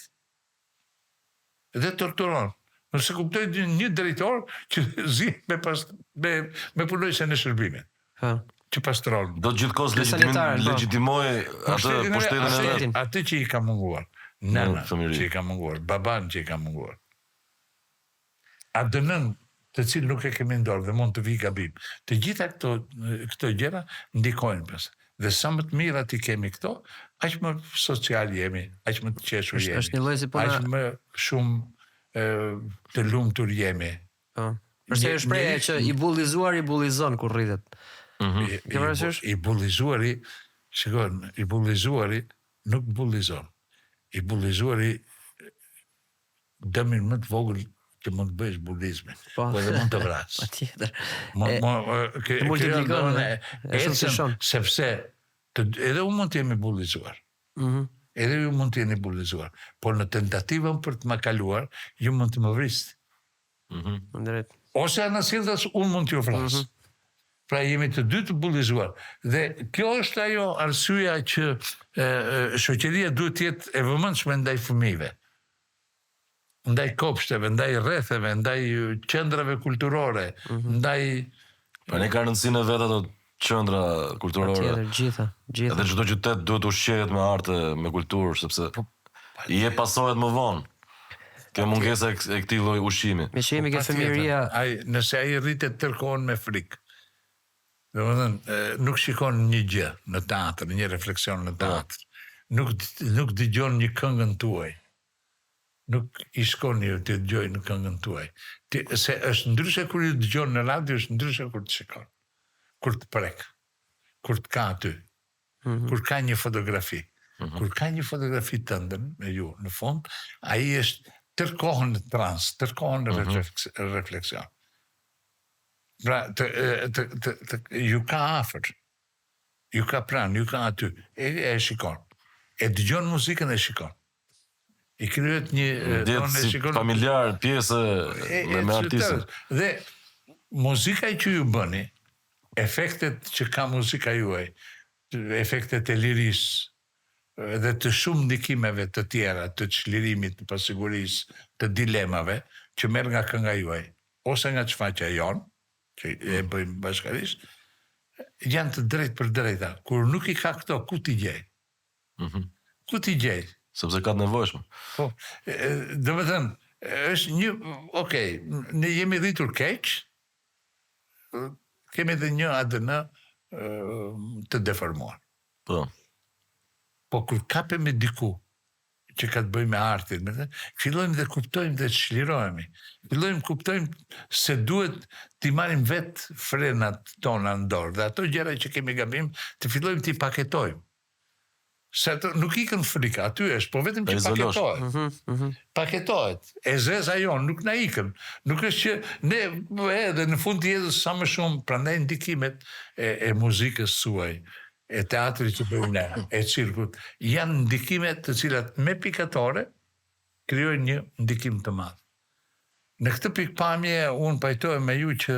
Speaker 3: dhe torturon. Nëse kuptoj një drejtor që zi me punojse në shërbimin. Që pastron.
Speaker 2: Do gjithkohës legjitimoj atë pushtetin e vet.
Speaker 3: Atë që i ka munguar. Nëna që i ka munguar. Baban që i ka munguar. ADN-n të cilë nuk e kemi ndorë dhe mund të vi gabim. Të gjitha këto gjëra ndikojnë pas. Dhe sa më të mira ti kemi këto, aq më social jemi, aq më të qeshur jemi. Aq më shumë të lumtur jemi.
Speaker 1: Përse është shpreha që i bullizuar i bullizon kur rritet.
Speaker 3: I bullizuari, shikon, i bullizuari nuk bullizon. I bullizuari dëmin më të vogël që mund të bëjsh bullizmin. Po dhe mund të vrasë.
Speaker 1: Patjetër.
Speaker 3: Multiplikon sepse edhe unë mund të jemi bullizuar. Edhe ju mund të jeni bullizuar, por në tentativën për të më kaluar, ju mund të më vrisni. Ose anasjellës unë mund t'ju vras. Pra jemi të dy të bullizuar. Dhe kjo është ajo arsyeja që shoqëria duhet të jetë e vëmendshme ndaj fëmijëve. Ndaj kopshteve, ndaj rretheve, ndaj qendrave kulturore, ndaj...
Speaker 2: Pa ne ka rëndësinë e vet ato qendra kulturore.
Speaker 1: Gjitha.
Speaker 2: Edhe çdo qytet duhet të ushqehet me arte, me kulturë, sepse i e pasohet më vonë. Kjo mungesa e këtij lloji ushqimi.
Speaker 1: Me që jemi ke fëmijëria,
Speaker 3: nëse ai rritet tërkohën me frikë. Domethënë, nuk shikon një gjë në teatr, një refleksion në teatr. Nuk dëgjon një këngën tuaj. Nuk i shkon një të dëgjoj në këngën tuaj. Se është ndryshe kur ju dëgjon në radio, është ndryshe kur të shikon. Kur të prek, kur të ka aty, kur ka një fotografi. Kur ka një fotografi të ndën me ju, në fund, ai është tërkohën në trans, tërkohën në refleksion. Pra, ju ka afër, ju ka pranë, ju ka aty, e shikon. E dëgjon muzikën e shikon. I kryet një...
Speaker 2: Djetë familjar, pjesë me artistët.
Speaker 3: Dhe muzika që ju bëni, efektet që ka muzika juaj, efektet e liris, dhe të shumë ndikimeve të tjera, të çlirimit, të pasigurisë, të dilemave, që merr nga kënga juaj, ose nga çfaqja jon, që e bëjmë bashkërisht, janë të drejtë për drejta. Kur nuk i ka këto, ku t'i gjej? Ku t'i gjej?
Speaker 2: Sepse ka të nevojshme.
Speaker 3: Po, do të thënë, është një, ne jemi rritur keq, kemi edhe një ADN të deformuar. Po kur kapemi diku që ka të bëjë me artin, fillojmë dhe kuptojmë dhe çlirohemi. Fillojmë kuptojmë se duhet t'i marrim vetë frenat tona në dorë, dhe ato gjëra që kemi gabim, të fillojmë t'i paketojmë. Se ato nuk ikën frika, aty është, po vetëm që paketohet. Paketohet. E zeza jonë, nuk na ikën. Nuk është që ne edhe në fund të jetës sa më shumë, prandaj ndikimet e muzikës suaj, e teatrit që bëjmë ne, e cirkut, janë ndikimet të cilat me pikatore krijojnë një ndikim të madh. Në këtë pikpamje, unë pajtohem me ju që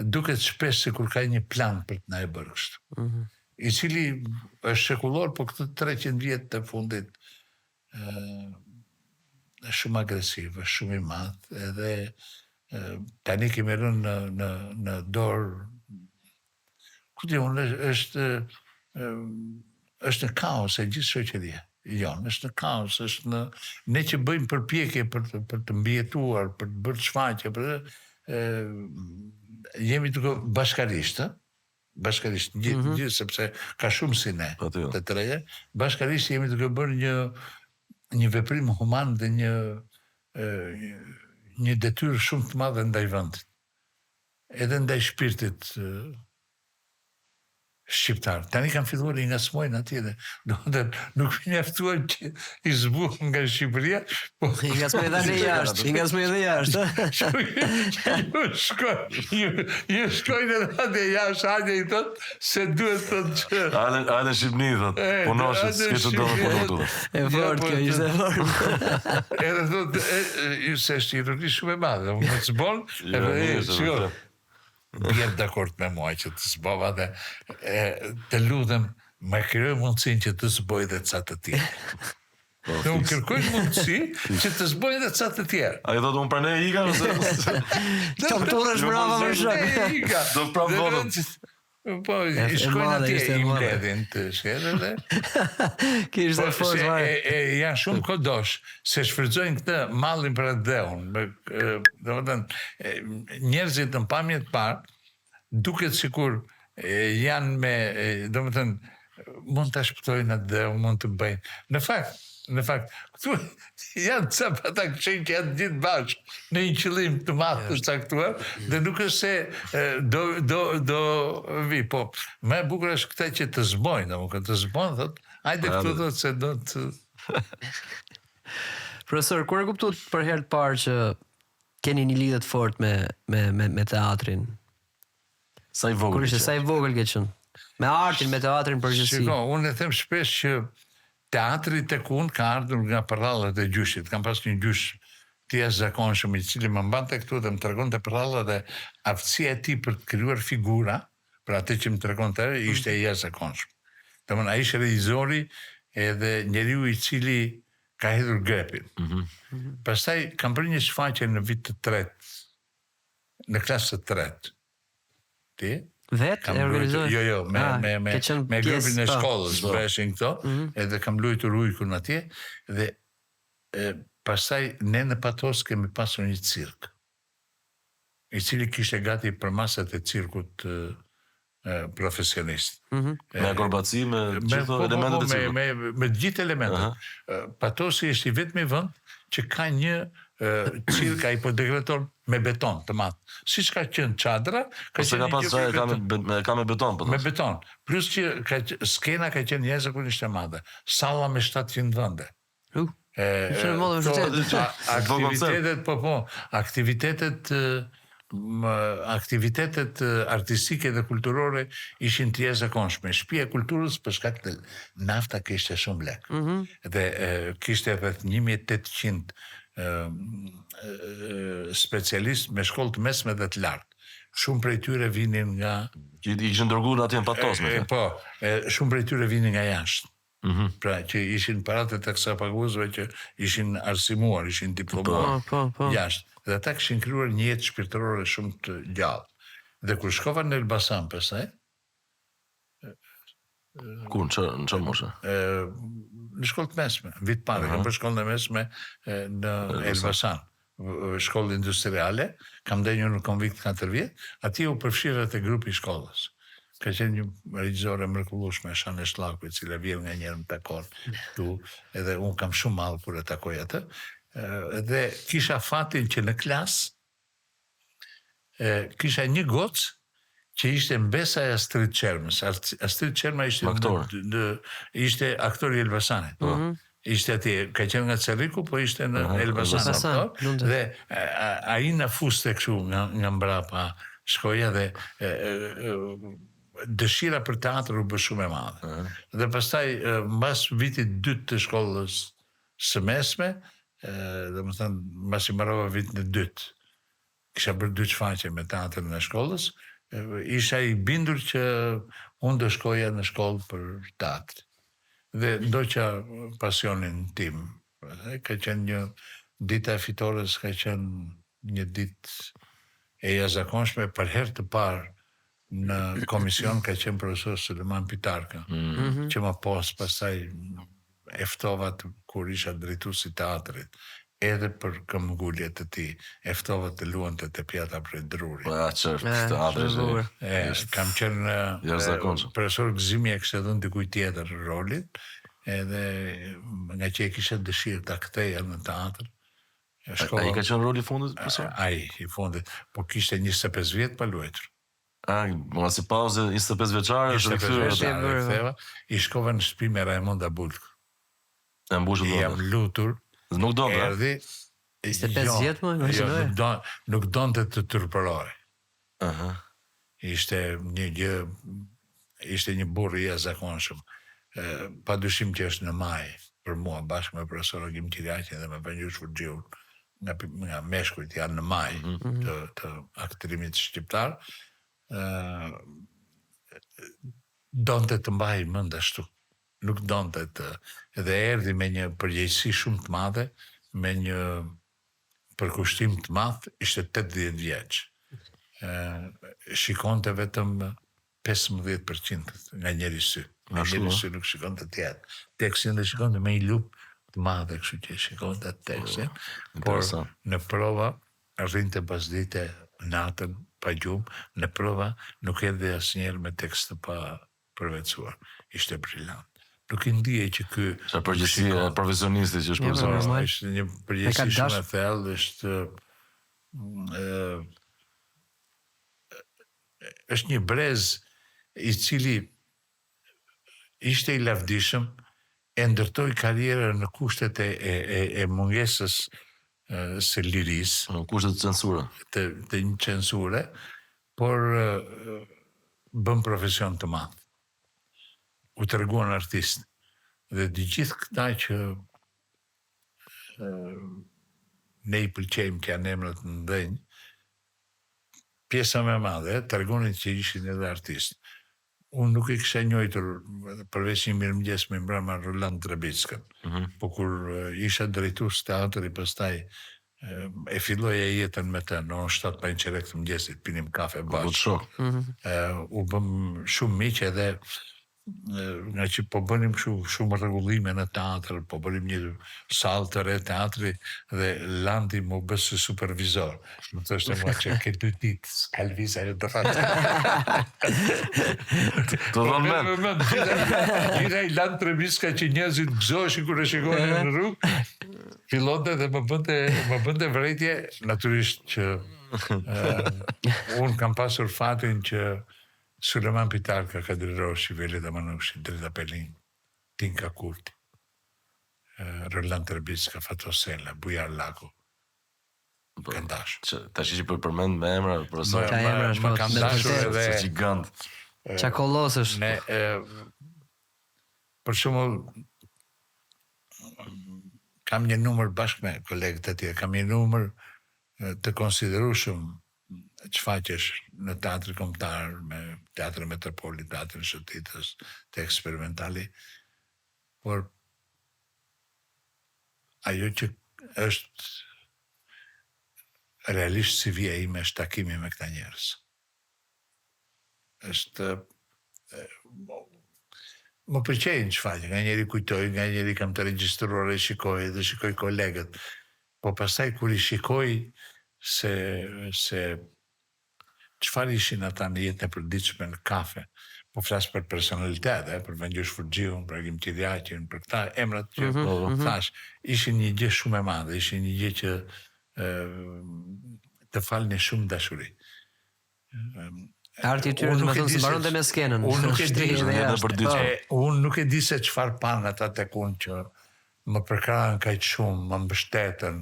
Speaker 3: duket shpesh se kur ka një plan për të na e bërë kështu. I cili është shekullor, po këtë 300 vjetë të fundit është shumë agresiv, është shumë i madh, edhe tani kemi rënë në dorë, ku di unë, është në kaos e gjithë shoqëria jonë, është në kaos, është në ne që bëjmë përpjekje për të mbijetuar, për të bërë shfaqje, jemi duke bashkarisht, gjithë sepse ka shumë si ne të treja, bashkarisht jemi duke bërë një veprim human dhe një detyrë shumë të madhe ndaj vendit, edhe ndaj shpirtit shqiptar. Tani kanë filluar i ngasmojnë atje dhe nuk mjaftuan që i zbuhen nga Shqipëria, po
Speaker 1: I ngasmojnë edhe jashtë.
Speaker 3: Ju shkojnë edhe atë jashtë, hajde i thotë se duhet thotë që
Speaker 2: Hajde Shqipni thotë, punoshë, s'ke që do në punotu.
Speaker 1: E fort kjo, ishte e fort.
Speaker 3: Edhe thotë, se është ironi shumë e madhe, unë të zbon, edhe bjerë dakord me mua që të zbova dhe të ludhem me kërëj mundësin që të zboj dhe ca të tjerë. Dhe unë kërkoj mundësi që të zboj dhe ca të tjerë.
Speaker 2: A i thotë unë prane e ika nëse...
Speaker 1: Që më turë është brava më shak.
Speaker 2: Do prapë vodhëm.
Speaker 3: Po, i shkojnë atje i mbledhin të shkedhe dhe...
Speaker 1: Kishtë dhe fort vaj.
Speaker 3: Janë shumë kodosh, se shfrytëzojnë këtë mallin për atë dheun. Njerëzit në pamjet parë, duket sikur janë me, do më thënë, mund të shpëtojnë atë dheun, mund të bëjnë. Në fakt, këtu janë ca pata këshin që janë gjithë bashkë në një qëllim të madh të caktuar, dhe nuk është se do vi, po më e bukur është këta që të zbojnë, të zbojnë, thotë, hajde këtu thotë se do të...
Speaker 1: Profesor, kur e kuptuat për herë të parë që keni një lidhje të fortë me teatrin?
Speaker 2: Sa i vogël.
Speaker 1: Kur ishte sa i vogël ke qenë? Me artin, me teatrin përgjithësi.
Speaker 3: Shiko, unë e them shpesh që teatri tek unë ka ardhur nga përrallat e gjyshit. Kam pas një gjysh të jashtëzakonshëm i cili më mbante këtu dhe më tregonte përrallat dhe aftësia e tij për të krijuar figura, për atë që më tregonte, ishte e jashtëzakonshëm. Domethënë ai ishte regjizori edhe njeriu i cili ka hedhur grepin. Pastaj kam bërë një shfaqje në vit të tretë, në klasë të tretë. Ti?
Speaker 1: Vetë e organizoj?
Speaker 3: Jo, me grupin e shkollës breshin këto, edhe kam luajtur ujkun atje, dhe pastaj ne në Patos kemi pasur një cirk, i cili kishte gati për masat e cirkut profesionist.
Speaker 2: Me akrobaci, me gjithë elementet e cirkut.
Speaker 3: Me gjithë elementet. Patosi është i vetmi vend që ka një cirka i po dekreton me beton të madh. Siç ka qenë çadra, ka
Speaker 2: me beton, po.
Speaker 3: Me beton. Plus që skena ka qenë jashtëzakonisht e madhe. Salla me 700 vende. Aktivitetet artistike dhe kulturore ishin të jashtëzakonshme. Shtëpia e kulturës për shkak të nafta kishte shumë lek. Dhe kishte rreth 1800 specialist me shkollë të mesme dhe të lartë. Shumë prej tyre vinin nga...
Speaker 2: I kishën dërguar atje në Patos, me
Speaker 3: po, shumë prej tyre vinin nga jashtë. Pra, që ishin paratë të taksapaguesve që ishin arsimuar, ishin diplomuar jashtë. Dhe ata kishin krijuar një jetë shpirtërore shumë të gjallë. Dhe kur shkova në Elbasan pastaj,
Speaker 2: ku në çfarë moshe?
Speaker 3: Në shkollë të mesme, vit parë, kam bërë shkollën e mesme në Elbasan. shkollë industriale, kam denjur në konvikt 4 vjet, ati u përfshirët e grupi shkollës. Ka qenë një regjizore mrekullueshme, Shane Shllaku, e cila vjen nga njerë më takon tu, edhe unë kam shumë mallë kur e takoj atë, dhe kisha fatin që në klasë kisha një gocë që ishte mbesa e Astrid Qermës. Astrid Qerma ishte aktor i Elbasanit. Ishte atje, ka qenë nga Cerriku, po ishte në Elbasan. Dhe ai na fuste kështu nga mbrapa shkoja dhe dëshira për teatr u bë shumë e madhe. Dhe pastaj mbas vitit 2 të shkollës së mesme, domethënë mbas i mbarova vitin e 2, kisha bërë 2 shfaqje me teatrin e shkollës, isha i bindur që unë do shkoja në shkollë për teatr. Dhe ndoqa pasionin tim. Ka qenë një dita e fitores, ka qenë një ditë e jashtëzakonshme, për herë të parë në komision ka qenë profesor Suleman Pitarka, që më pastaj eftova kur isha drejtuesi i teatrit, edhe për këmbguljet të tij, eftova të luante te Pjata prej Drurit.
Speaker 2: Po teatri.
Speaker 3: Kam qenë profesor Gëzimi e kishte dhënë dikujt tjetër rolin, edhe nga që e kisha dëshirë ta ktheja në teatr.
Speaker 2: Ai ka qenë roli i fundit, profesor?
Speaker 3: Ai i fundit, po kishte 25 vjet pa luajtur.
Speaker 2: Mos si pauzë 25 vjeçare,
Speaker 3: riktheva, i shkova në shtëpi me Raimond Abulk.
Speaker 2: E mbushur
Speaker 3: jam lutur.
Speaker 2: Nuk do të.
Speaker 3: Erdhi
Speaker 1: 25 vjet më,
Speaker 3: nuk donte të turpëroj. Ishte një burr i jashtëzakonshëm. Padyshim që është në maj për mua bashkë me profesor Agim Qiriaqin dhe me Banjush Furxhiun, nga meshkujt janë në maj të aktrimit shqiptar, donte të mbaj mend ashtu. Nuk donte të, edhe erdhi me një përgjegjësi shumë të madhe, me një përkushtim të madh, ishte 80 vjeç. Shikonte vetëm 15% nga njëri sy. Nga njëri sy nuk shikonte tjetër. Tekstin dhe shikonte me një lupë të madhe, kështu që shikonte atë tekstin, por në prova arrinte pasdite natën pa gjumë, në prova nuk erdhi asnjëherë me tekst të pa përvetësuar. Ishte brillant. Nuk i ndije që ky
Speaker 2: është përgjegjësi e profesionistit që është profesor.
Speaker 3: Është një përgjegjësi shumë e thellë, është një brez i cili ishte i lavdishëm, e ndërtoi karrierën në kushtet e mungesës së lirisë,
Speaker 2: në kushtet të censure.
Speaker 3: Të një censure, por bën profesion të madh. U treguan artist. Dhe të gjithë këta që ne i pëlqejmë që janë emrat në ndënj, pjesa më e madhe tregonin që ishin edhe artist. Unë nuk i kisha njohur përveç një mirëmëngjes me mbrëma Roland Trebickën. Po kur isha drejtues teatri, pastaj e filloja jetën me të, në 7:05 të mëngjesit, pinim kafe bashkë. U bëm shumë miq edhe nga që po bënim shumë rregullime në teatr, po bënim një sallë të re teatri dhe Landi më bë si supervizor. Më thoshte mua që ke 2 ditë Alvis ajo të fatë.
Speaker 2: Të dhonë men.
Speaker 3: Gjithaj Land Trebiska që njerëzit gëzoheshin kur e shikonin në rrugë, fillonte dhe më bënte vërejtje, natyrisht që unë kam pasur fatin që Suleman Pitarka, Kadri Roshi, Veli Damanushi, Drita Pelin, Tinka Kurti, Roland Trebiska, Fatosela, Bujar Laku, kanë dashur.
Speaker 2: Tash që përmend me emra, profesor.
Speaker 3: Më kanë dashur edhe
Speaker 2: gigant.
Speaker 1: Çakollos është.
Speaker 3: Për shembull, kam një numër bashkë me kolegët e tjerë, kam një numër të konsiderueshëm çfaqesh në teatrin kombëtar, me teatrin Metropoli, teatrin Shëtitës, te eksperimentali, por ajo që është realisht si vija ime është takimi me këta njerëz. Është më pëlqejnë çfaqe, nga njëri kujtoj, nga njëri kam të regjistruar e shikoj kolegët. Po pastaj kur I shikoj se çfarë ishin ata në jetën e përditshme në kafe, po flas për personalitet, për Vengjësh Furxhiun, për Agim Qiljaqin, për këta emrat që thash, ishin një gjë shumë e madhe, ishin një gjë që të falni shumë dashuri.
Speaker 1: Arti I tyre do të thonë se mbaronte me skenën.
Speaker 3: Unë nuk e di se çfarë pan ata tek unë që më përkrahen kaq shumë, më mbështetën.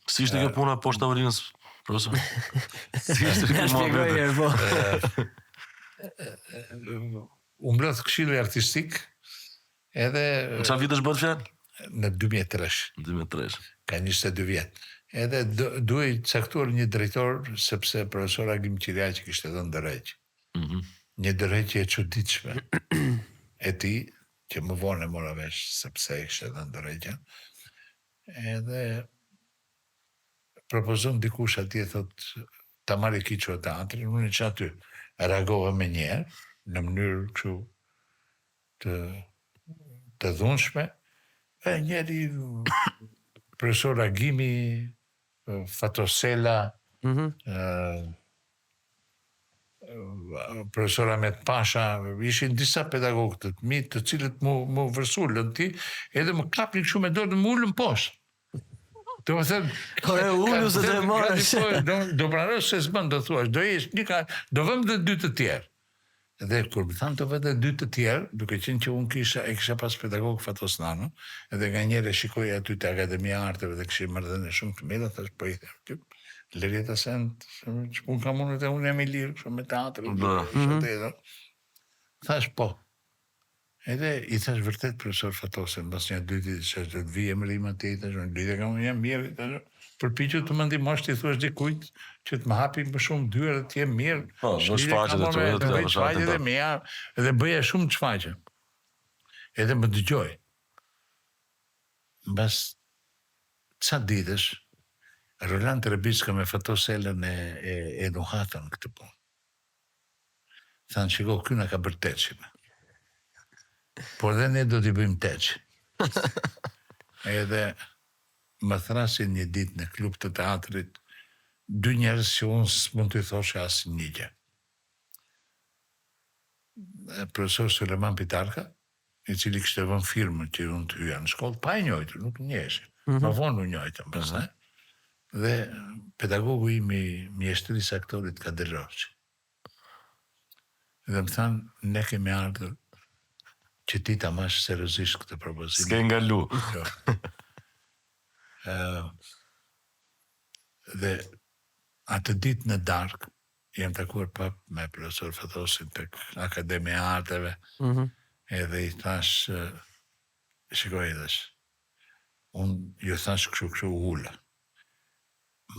Speaker 2: Si ishte kjo puna poshtë tavolinës, profesor? Si ishte kjo
Speaker 1: muhabet?
Speaker 3: U mblodh Këshilli Artistik edhe
Speaker 2: Në çfarë vitesh bëhet fjalë?
Speaker 3: Në 2003.
Speaker 2: 2003.
Speaker 3: Ka 22 vjet. Edhe duhej caktuar një drejtor sepse profesor Agim Qiljaqi kishte dhënë drejt. Një drejtje e çuditshme. E ti që më vonë mora vesh sepse kishte dhënë drejtjen. Edhe propozon dikush atje thot ta marrë kiço teatrin, unë që aty reagova me njerë, në mënyrë kështu të dhunshme, e njeri profesor Agimi, Fatosela, profesor Ahmet Pasha, ishin disa pedagogë të mi të cilët mu vërsullën ti, edhe më kapnin kështu me dorë më ullën poshtë. Do më thënë...
Speaker 1: ullu se të marrësh.
Speaker 3: Do prarosh se s'bën, do thuash, do vëm dhe 2 të tjerë. Edhe kur më thanë të vë dhe 2 të tjerë, duke qenë që unë kisha pas pedagog Fatos Nano, edhe nga njëre shikoj aty të Akademia Arteve dhe kishim mardhënë shumë të mira, thash po I them, lërjeta sen, që pun kam unë dhe unë jam I lirë, shumë me teatrë, thash po. Edhe I thash vërtet profesor Fatosen, pas një 2 ditë që të vijë emërim atje, në lidhe ka unë jam mirë, përpiqu të më ndihmosh ti thuash dikujt që të më hapi më shumë dyert të jem mirë.
Speaker 2: Po, do shfaqet aty,
Speaker 3: shfaqet e mia, edhe bëja shumë çfaqe. Edhe më dëgjoj. Mbas ca ditësh Roland Trebitska me Fatoselën e nuhatën këtë punë. Thanë shiko, ky na ka bërë teçime. Por dhe ne do t'i bëjmë teq. Edhe më thrasin një ditë në klub të teatrit 2 njerëz që unë s'mund t'i thoshe asë një gjë. Profesor Suleman Pitarka, I cili kishte vënë firmën që unë të hyja në shkollë, pa e njojtë, nuk njëshim. Më vonë u njojtëm, pastaj. Dhe pedagogu I mjeshtrisë aktorit Kader Roçi. Dhe më thanë, ne kemi ardhur që ti ta mash seriozisht këtë propozim.
Speaker 2: S'ke nga lu.
Speaker 3: Dhe atë ditë në darkë, jem takuar pap me profesor Fatosin të Akademia Arteve, edhe I thash, shikoj edhesh, unë ju thash kështu ullë.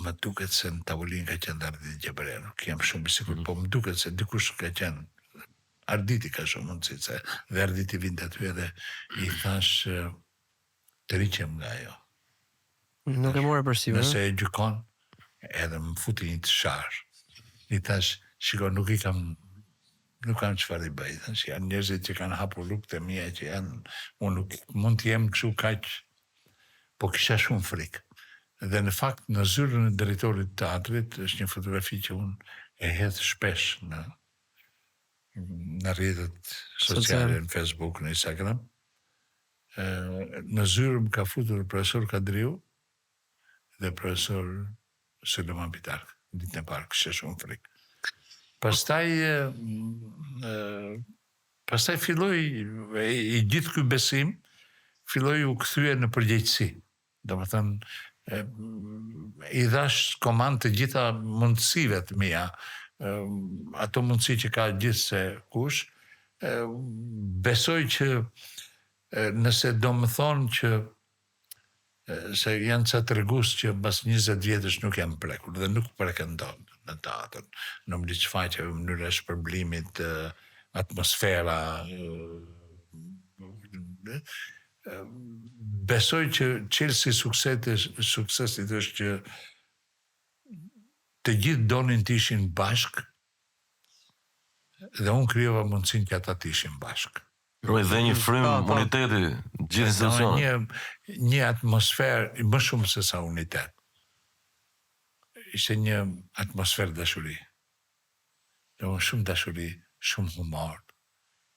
Speaker 3: Më duket se në tavolinë ka qenë Arditi Gjebrea, nuk jam shumë I sigurt, po më duket se dikush ka qenë Arditi ka shumë mundësi, dhe Arditi vinte aty edhe I thash të riqem nga ajo.
Speaker 1: Nuk e more për si,
Speaker 3: nëse e gjykon, edhe më futi një të sharë. I thash, shiko, nuk kam çfarë I bëj. Thash, janë njerëzit që kanë hapur rrugët e mia që janë, unë nuk mund të jem kështu kaq, po kisha shumë frikë. Dhe në fakt, në zyrën e drejtorit të teatrit, është një fotografi që unë e hedh shpesh në rrjetet sociale, në Facebook, në Instagram. Në zyrë më ka futur profesor Kadriu dhe profesor Suleman Pitark, ditën e parë, kishte shumë frikë. Pastaj filloi I gjithë ky besim, filloi u kthye në përgjegjësi. Domethënë I dhash komand të gjitha mundësive të mia, ato mundësi që ka gjithë se kush, besoj që nëse do më thonë që se janë ca tregus që bas 20 vjetësh nuk janë prekur dhe nuk prekendon në teatr, në mliçfaqe, në mënyrë shpërblimit, atmosfera. Besoj që çelësi suksesit është që të gjithë donin të ishin bashk dhe unë krijova mundësinë që ata të ishin bashk.
Speaker 2: Dhe një frym uniteti, gjithë institucionet.
Speaker 3: Një atmosferë më shumë se sa unitet. Ishte një atmosferë dashuri. Shumë dashuri, shumë humor,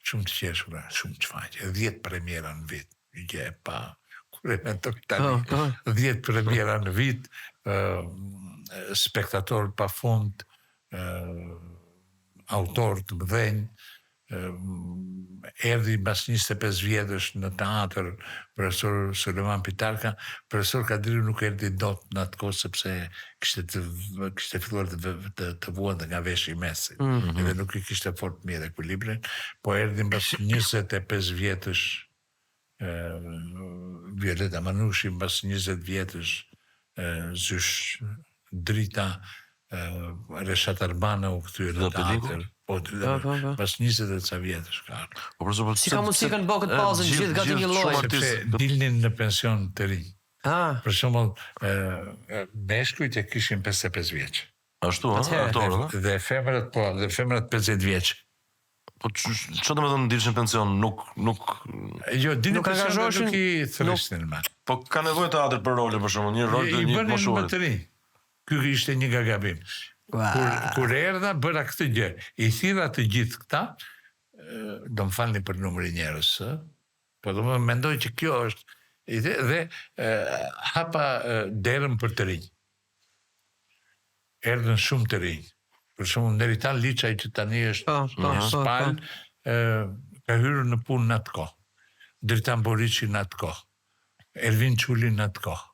Speaker 3: shumë të qeshura, shumë çfaqje, 10 premiera në vit. Gjë e pa, kur e mendoj tani, 10 premiera në vit, spektator pafund, autor të mëdhenj, erdhi mbas 25 vjetësh në teatr profesor Suleman Pitarka. Profesor Kadriu nuk erdhi dot në atë kohë sepse kishte filluar të vuante nga veshi i mesit. Edhe nuk i kishte fort mirë ekuilibrin, po erdhi mbas 25 vjetësh Violeta Manushi, mbas 20 vjetësh Zysh Drita, Reshat Arbana u kthye në teatr. Pas 20 e ca vjetësh ka.
Speaker 1: Si ka mundësi kanë bërë këtë pauzë gjithë gati një lloj?
Speaker 3: Sepse dilnin në pension të rinj. Për shembull, meshkujt e kishin 55 vjeç.
Speaker 2: Ashtu, aktorët,
Speaker 3: dhe femrat 50 vjeç.
Speaker 2: Po çfarë do të thonë dilshin pension, nuk
Speaker 3: jo, dilnin pension, nuk i thresnin më.
Speaker 2: Po ka nevojë teatri për role, për shembull, një rol të një moshurit.
Speaker 3: Të rinj. Ky ishte një gabim. Kur erdha, bëra këtë gjë. I thira të gjithë këta, do më falni për numrin njerëz, po do më mendoj që kjo është dhe hapa derën për të rinj. Erdhën shumë të rinj. Për shembull Neritan Liçaj që tani është në Spal, ka hyrë në punë në atë kohë. Dritan Boriçi në atë kohë. Ervin Çuli në atë kohë.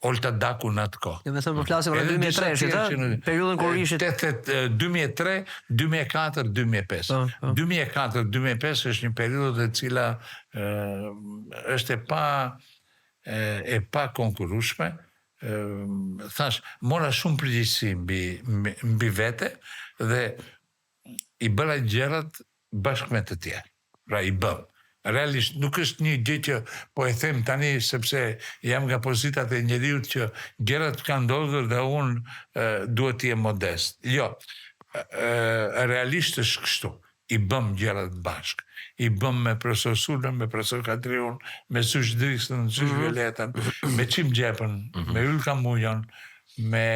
Speaker 3: Olta Daku në atë kohë.
Speaker 1: Me thëmë për flasim për 2003, periudhën kur ishit
Speaker 3: 2003, 2004, 2005. 2004-2005 është një periudhë e cila është e pa konkurrueshme. Thash, mora shumë përgjegjësi mbi vete dhe i bëra gjërat bashkë me të tjerë. Pra i bëm. Realisht nuk është një gjë që po e them tani sepse jam nga pozitat e njeriut që gjërat kanë ndodhur dhe unë duhet të jem modest. Jo, realisht është kështu. I bëm gjërat bashkë. I bëm me profesor Sulën, me profesor Kadriun, me Zysh Drixën, Zysh Violetën, me Çim Gjepën, me Ylka Mujon, me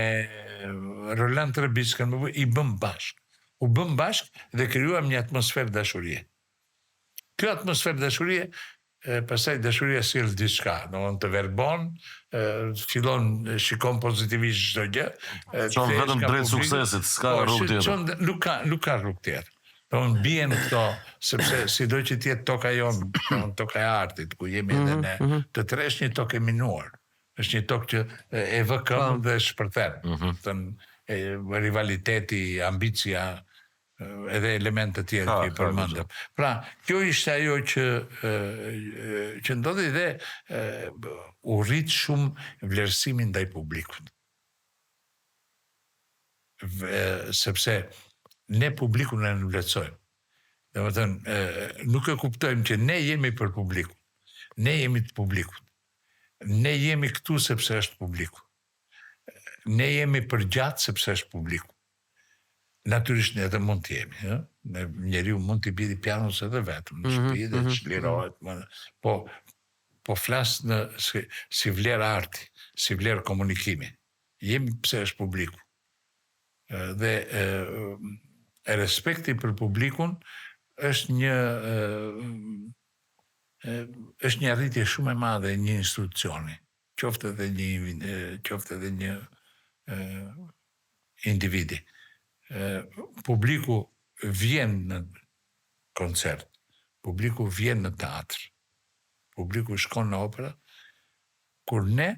Speaker 3: Roland Trebickën, i bëm bashkë. U bëm bashkë dhe krijuam një atmosferë dashurie. Kjo atmosferë dashurie, pastaj dashuria sjell diçka, domethënë të verbon, fillon shikon pozitivisht çdo gjë.
Speaker 2: Çon vetëm drejt suksesit, s'ka rrugë tjetër.
Speaker 3: Nuk ka rrugë tjetër. Donë bien këto, sepse sido që tjetë toka jonë, toka e artit, ku jemi edhe ne, të tre është një tokë e minuar. Është një tokë që e vë këmbë dhe shpërthen. Rivaliteti, ambicia, edhe elemente tjerë që i përmendëm. Pra, kjo ishte ajo që ndodhi dhe u rrit shumë vlerësimin ndaj publikut. Sepse ne publikun e nëvlerësojmë. Dhe më thënë, nuk e kuptojmë që ne jemi për publikun. Ne jemi të publikut. Ne jemi këtu sepse është publiku. Ne jemi për gjatë sepse është publiku. Natyrisht ne edhe mund të jemi. Njeriu mund të bidi pianos edhe vetëm, në shtëpi dhe të çlirohet. Po flas si vlerë arti, si vlerë komunikimi. Jemi pse është publiku. Dhe respekti për publikun është një arritje shumë e madhe e një institucioni, qoftë edhe një individi. Publiku vjen në koncert, publiku vjen në teatr, publiku shkon në opera, kur ne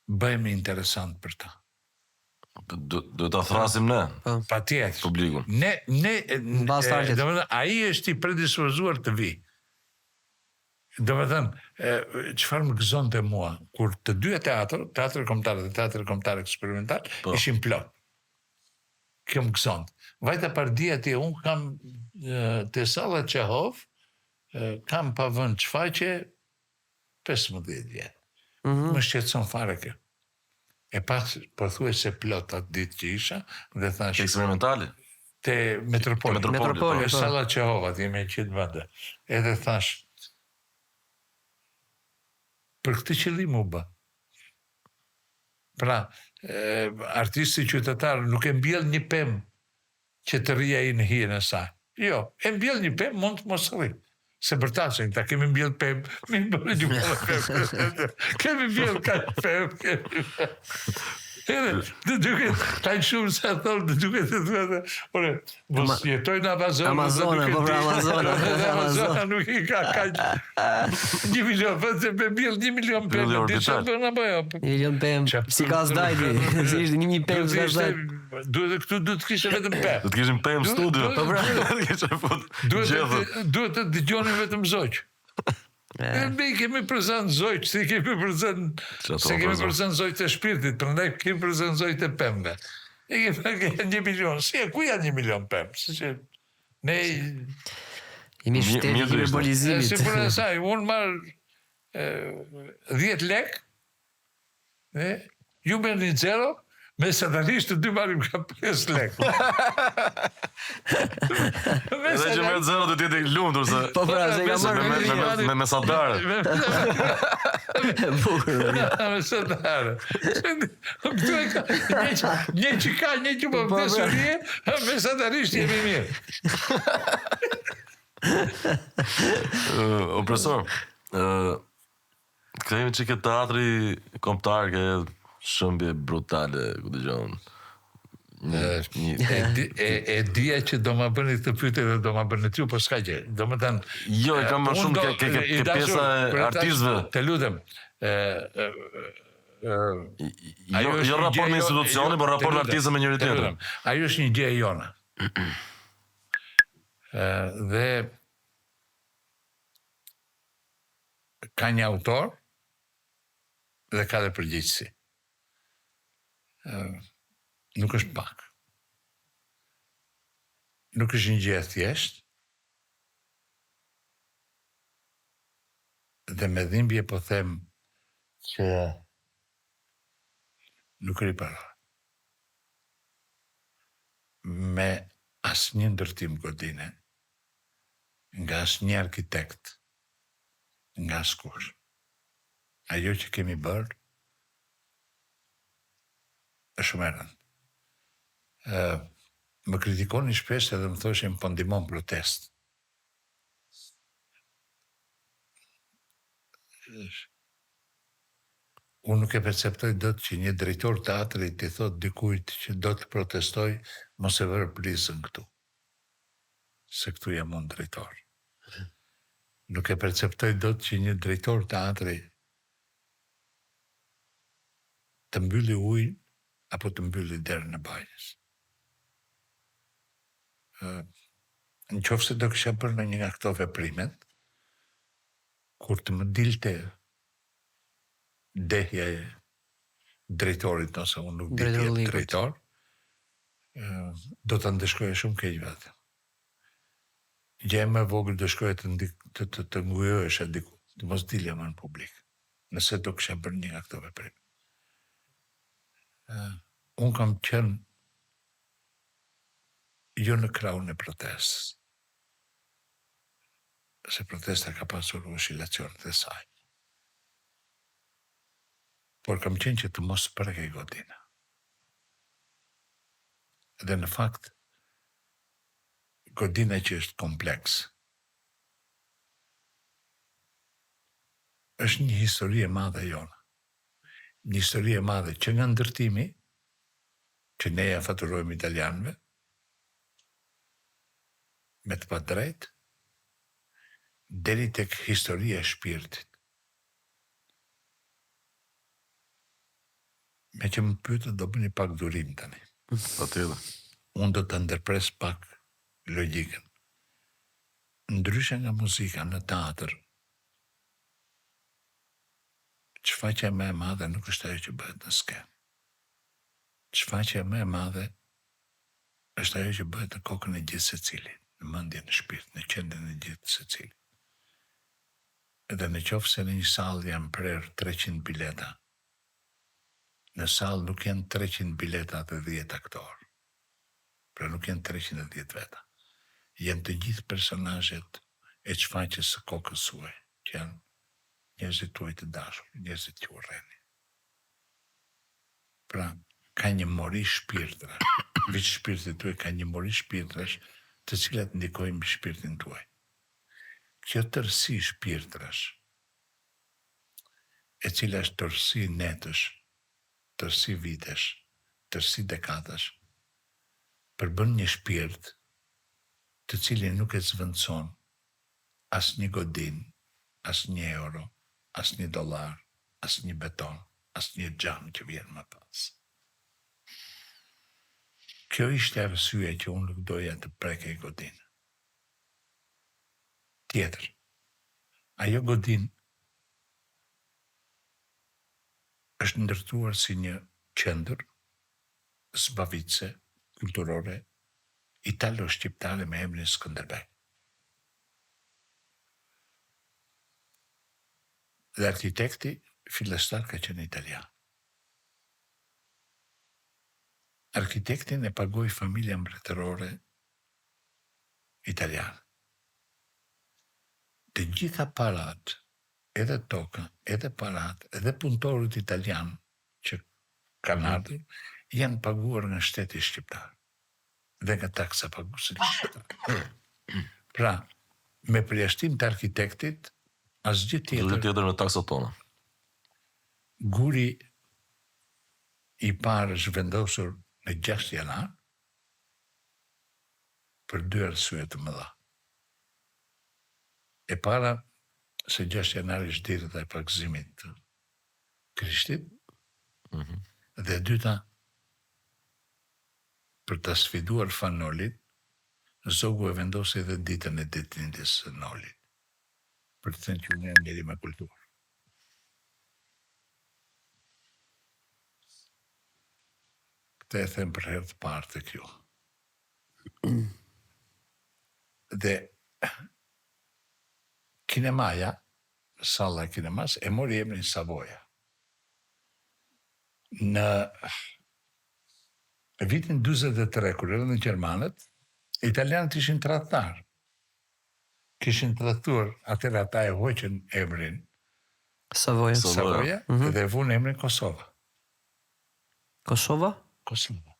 Speaker 3: bëhemi interesant për ta.
Speaker 2: Do ta thrasim ne.
Speaker 3: Patjetër.
Speaker 2: Publikun.
Speaker 3: Ai është i predispozuar të vi. Domethënë, çfarë më gëzonte mua kur të dyja teatri kombëtar dhe teatri kombëtar eksperimental ishin plot. Kjo më gëzonte. Vajta pardia ti un kam te salla Çehov, kam pa vënë çfaqe 15 vjet. Më shqetëson fare kjo. E pas përthuaj se plot atë ditë që isha, dhe thash...
Speaker 2: Eksperimentale?
Speaker 3: te Metropoli.
Speaker 1: Metropoli,
Speaker 3: E Salla Qehovat, jemi e qitë vende. Edhe thash, për këtë qëllim u bë. Pra, artisti qytetar nuk e mbjell një pemë që të rria i në hijen e saj. Jo, e mbjell një pemë, mund të mos rri. Se për ta që ta kemi mbjell pemë, mi mbjell një pemë. Kemi mbjell ka pemë. Edhe, dhe duket, ta i shumë se thonë, dhe duket e duke, ore, mos jetojnë Amazona.
Speaker 1: Amazona, po pra Amazona.
Speaker 3: Amazona nuk i ka 1 milion, se me mbjell 1 milion pemë, di që përna bëjo.
Speaker 1: 1 milion pemë, si ka zdajti, si ishte 1 pemë s'ka zdajti.
Speaker 3: Këtu duhet të kishe vetëm pemë.
Speaker 2: Do të kishim pemë studio.
Speaker 1: Po pra.
Speaker 3: Duhet të dëgjonin vetëm zoq. Ne kemi prezent zoq, si kemi prezent zoq të shpirtit, për ne kemi prezent zoq të pemëve. Ne kemi 1 milion, ku janë 1 milion pemë? Si që ne...
Speaker 1: Jemi shteti i hiperbolizimit.
Speaker 3: Si për e saj, unë marë 10 lek, ju me një 0, me satanisht të 2 marim ka 5 lek.
Speaker 2: Edhe që me 0 të tjetë i lumtur se...
Speaker 1: Po pra, se ka marrë
Speaker 2: me mesatare.
Speaker 3: Me sëndare. Një që ka, një që po vdesurie, me sëndarisht jemi mirë.
Speaker 2: O profesor, këthejmë që këtë teatri kombëtar ke shëmbje brutale, ku të gjonë.
Speaker 3: E dija që do ma bëni këtë pyetje dhe do ma bëni ty, po s'ka gjë. Do më thënë...
Speaker 2: Jo, e kam më shumë ke pjesa e artistëve.
Speaker 3: Të lutem.
Speaker 2: Jo raport me institucioni, por raport me artistëve me njëri tjetër.
Speaker 3: Ajo është një gjë e jona. Dhe ka një autor dhe ka dhe përgjegjësi. Nuk është pak. Nuk është një gjë e thjesht. Dhe me dhimbje po them që nuk ripara. Me asnjë ndërtim godine, nga asnjë arkitekt, nga askush. Ajo që kemi bërë është shumë e rëndë. Më kritikoni shpesh edhe më thoshin po ndihmon protest. Unë nuk e perceptoj dot që një drejtor teatri të thot dikujt që do të protestoj, mos e vërë plisën këtu. Se këtu jam unë drejtor. Nuk e perceptoj dot që një drejtor teatri të mbylli ujë apo të mbylli derën e banjës. Në qoftë se do kisha bërë në një nga këto veprimet, kur të më dilte dehja e drejtorit, ose unë nuk di tjetë drejtor, do të ndeshkoje shumë keq vetë. Gjë më e vogël do shkoje të ngujohesh diku, të mos dilja më në publik, nëse do kisha bërë një nga këto veprime. Unë kam qenë jo në krahun e protestës, se protesta ka pasur oscilacionet e saj. Por kam qenë që të mos prekej godina. Dhe në fakt, godina që është kompleks, është një histori e madhe jona. Një histori e madhe që nga ndërtimi, që ne ja faturojmë italianëve, me të pa drejt, deri tek historia e shpirtit. Me që më pyetët do bëni pak durim tani. Unë do të ndërpres pak logjikën. Ndryshe nga muzika në teatr, çfaqja më e madhe nuk është ajo që bëhet në skenë. Çfaqja më e madhe është ajo që bëhet në kokën e gjithë secilit, në mendjen, në shpirt, në qendrën e gjithë secilit. Edhe në qoftë se në një sallë janë prerë 300 bileta, në sallë nuk janë 300 bileta dhe 10 aktorë. pra nuk janë 310 veta. Janë të gjithë personazhet e çfaqjes së kokës suaj, që janë njerëzit tuaj të dashur, njerëzit që urreni. Pra, ka një mori shpirtrash, veç shpirtit tuaj ka një mori shpirtrash, të cilat ndikojnë mbi shpirtin tuaj. Kjo tërësi shpirtrash, e cila është tërësi netësh, tërësi vitesh, tërësi dekadash, përbën një shpirt të cilin nuk e zvendëson as një godin, as një euro, as një dollar, as një beton, as një xham që vjen më pas. Kjo ishte arsyeja që unë nuk doja të prekej godinë. Tjetër, ajo godin është ndërtuar si një qendër zbavitse, kulturore, italo-shqiptare me emrin Skënderbej. Dhe arkitekti fillestar ka qenë italian. Arkitektin e pagoi familja mbretërore italiane. Të gjitha parat, edhe toka, edhe parat, edhe punëtorët italian që kanë ardhur, janë paguar nga shteti shqiptar dhe nga taksa paguesit shqiptar. Pra, me përjashtim të arkitektit, asgjë
Speaker 2: tjetër në taksat tona.
Speaker 3: Guri i parë është vendosur në 6 janar për 2 arsye të mëdha. E para, se 6 janar është ditët e pargëzimit të Krishtit, dhe e dyta, për të sfiduar Fanolit, Zogu e vendosi edhe ditën e ditëlindjes së Nolit, për të thënë që unë jam njeri me kulturë. Këtë e them për herë të parë të kjo. Dhe kinemaja, salla e kinemas, e mori emrin Savoia. Në vitin 43, kur erdhën Gjermanët, italianët ishin tradhtar. Kishin tradhtuar, atëherë ata e hoqën emrin Savoia dhe vun emrin Kosova.
Speaker 1: Kosova?
Speaker 3: Kosova.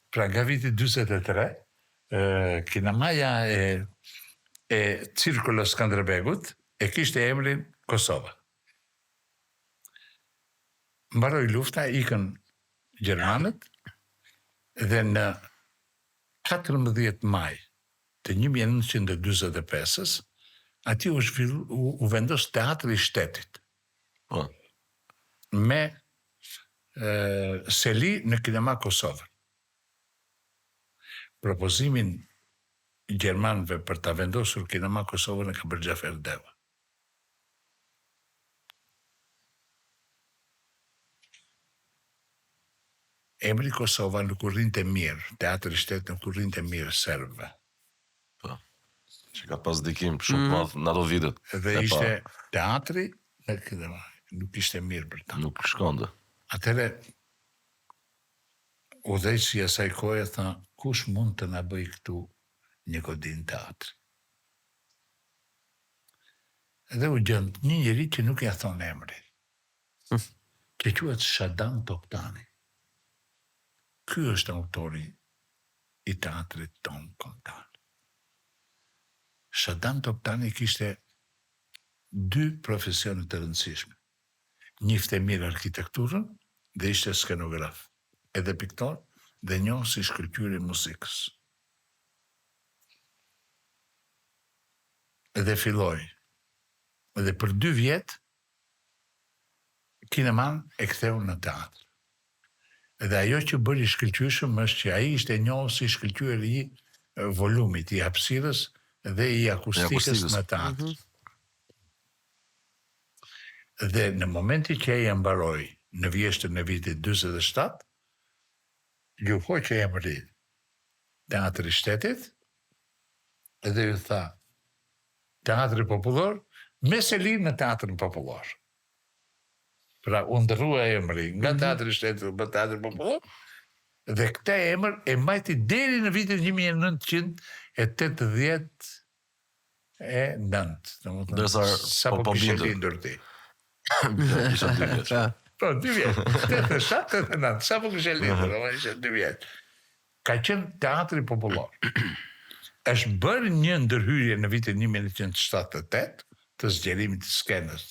Speaker 3: Pra nga viti 43, kinemaja e cirkullës Skënderbegut e kishte emrin Kosova. Mbaroi lufta, ikën Gjermanët dhe në 14 maj të 1945-s, ati u vendos teatri i shtetit. Me seli në kinema Kosovën. Propozimin Gjermanëve për ta vendosur kinema Kosovën e ka bërë Xhafer Deva. Emri Kosova nuk u rrinte mirë, teatri i shtetit nuk u rrinte mirë serbëve.
Speaker 2: Po. Që ka pas dikim shumë madh në ato vitet.
Speaker 3: Dhe ishte teatri në kinema, nuk ishte mirë për ta.
Speaker 2: Nuk shkonte.
Speaker 3: Atëherë udhëheqësi i asaj kohe tha, kush mund të na bëj këtu një godin teatri? Edhe u gjend një njeri që nuk ja thon emrin. Që quhet Shadan Toptani. Ky është autori i teatrit ton kombëtar. Shadan Toptani kishte 2 profesione të rëndësishme. Njifte mirë arkitekturën dhe ishte skenograf, edhe piktor dhe njohë si shkëlqyri muzikës. Edhe filloi. Edhe për 2 vjet, kineman e ktheu në teatr. Edhe ajo që bëri shkëlqyeshëm është që ai ishte njohur si shkëlqyeri i volumit, i hapësirës dhe i akustikës në teatr. Dhe në momenti që ai e mbaroi në vjeshtën e vitit 47, ju hoqë emri Teatri i Shtetit dhe ju tha Teatri Popullor me seli në Teatrin Popullor. Pra, u ndërrua emri nga Teatri i Shtetit për Teatri Popullor Dhe këta emër e mbajti deri në vitin 1989.
Speaker 2: Ndërsa
Speaker 3: Sa po
Speaker 2: po
Speaker 3: kishe
Speaker 2: bindur.
Speaker 3: lindur ti.
Speaker 2: Isha 2 vjeç.
Speaker 3: Po, 2 vjetë. 87, sa po kishe lindur, ishe 2 vjetë. Ka qenë teatri popullor. Është bërë një ndërhyrje në vitin 1978 të zgjerimit të skenës,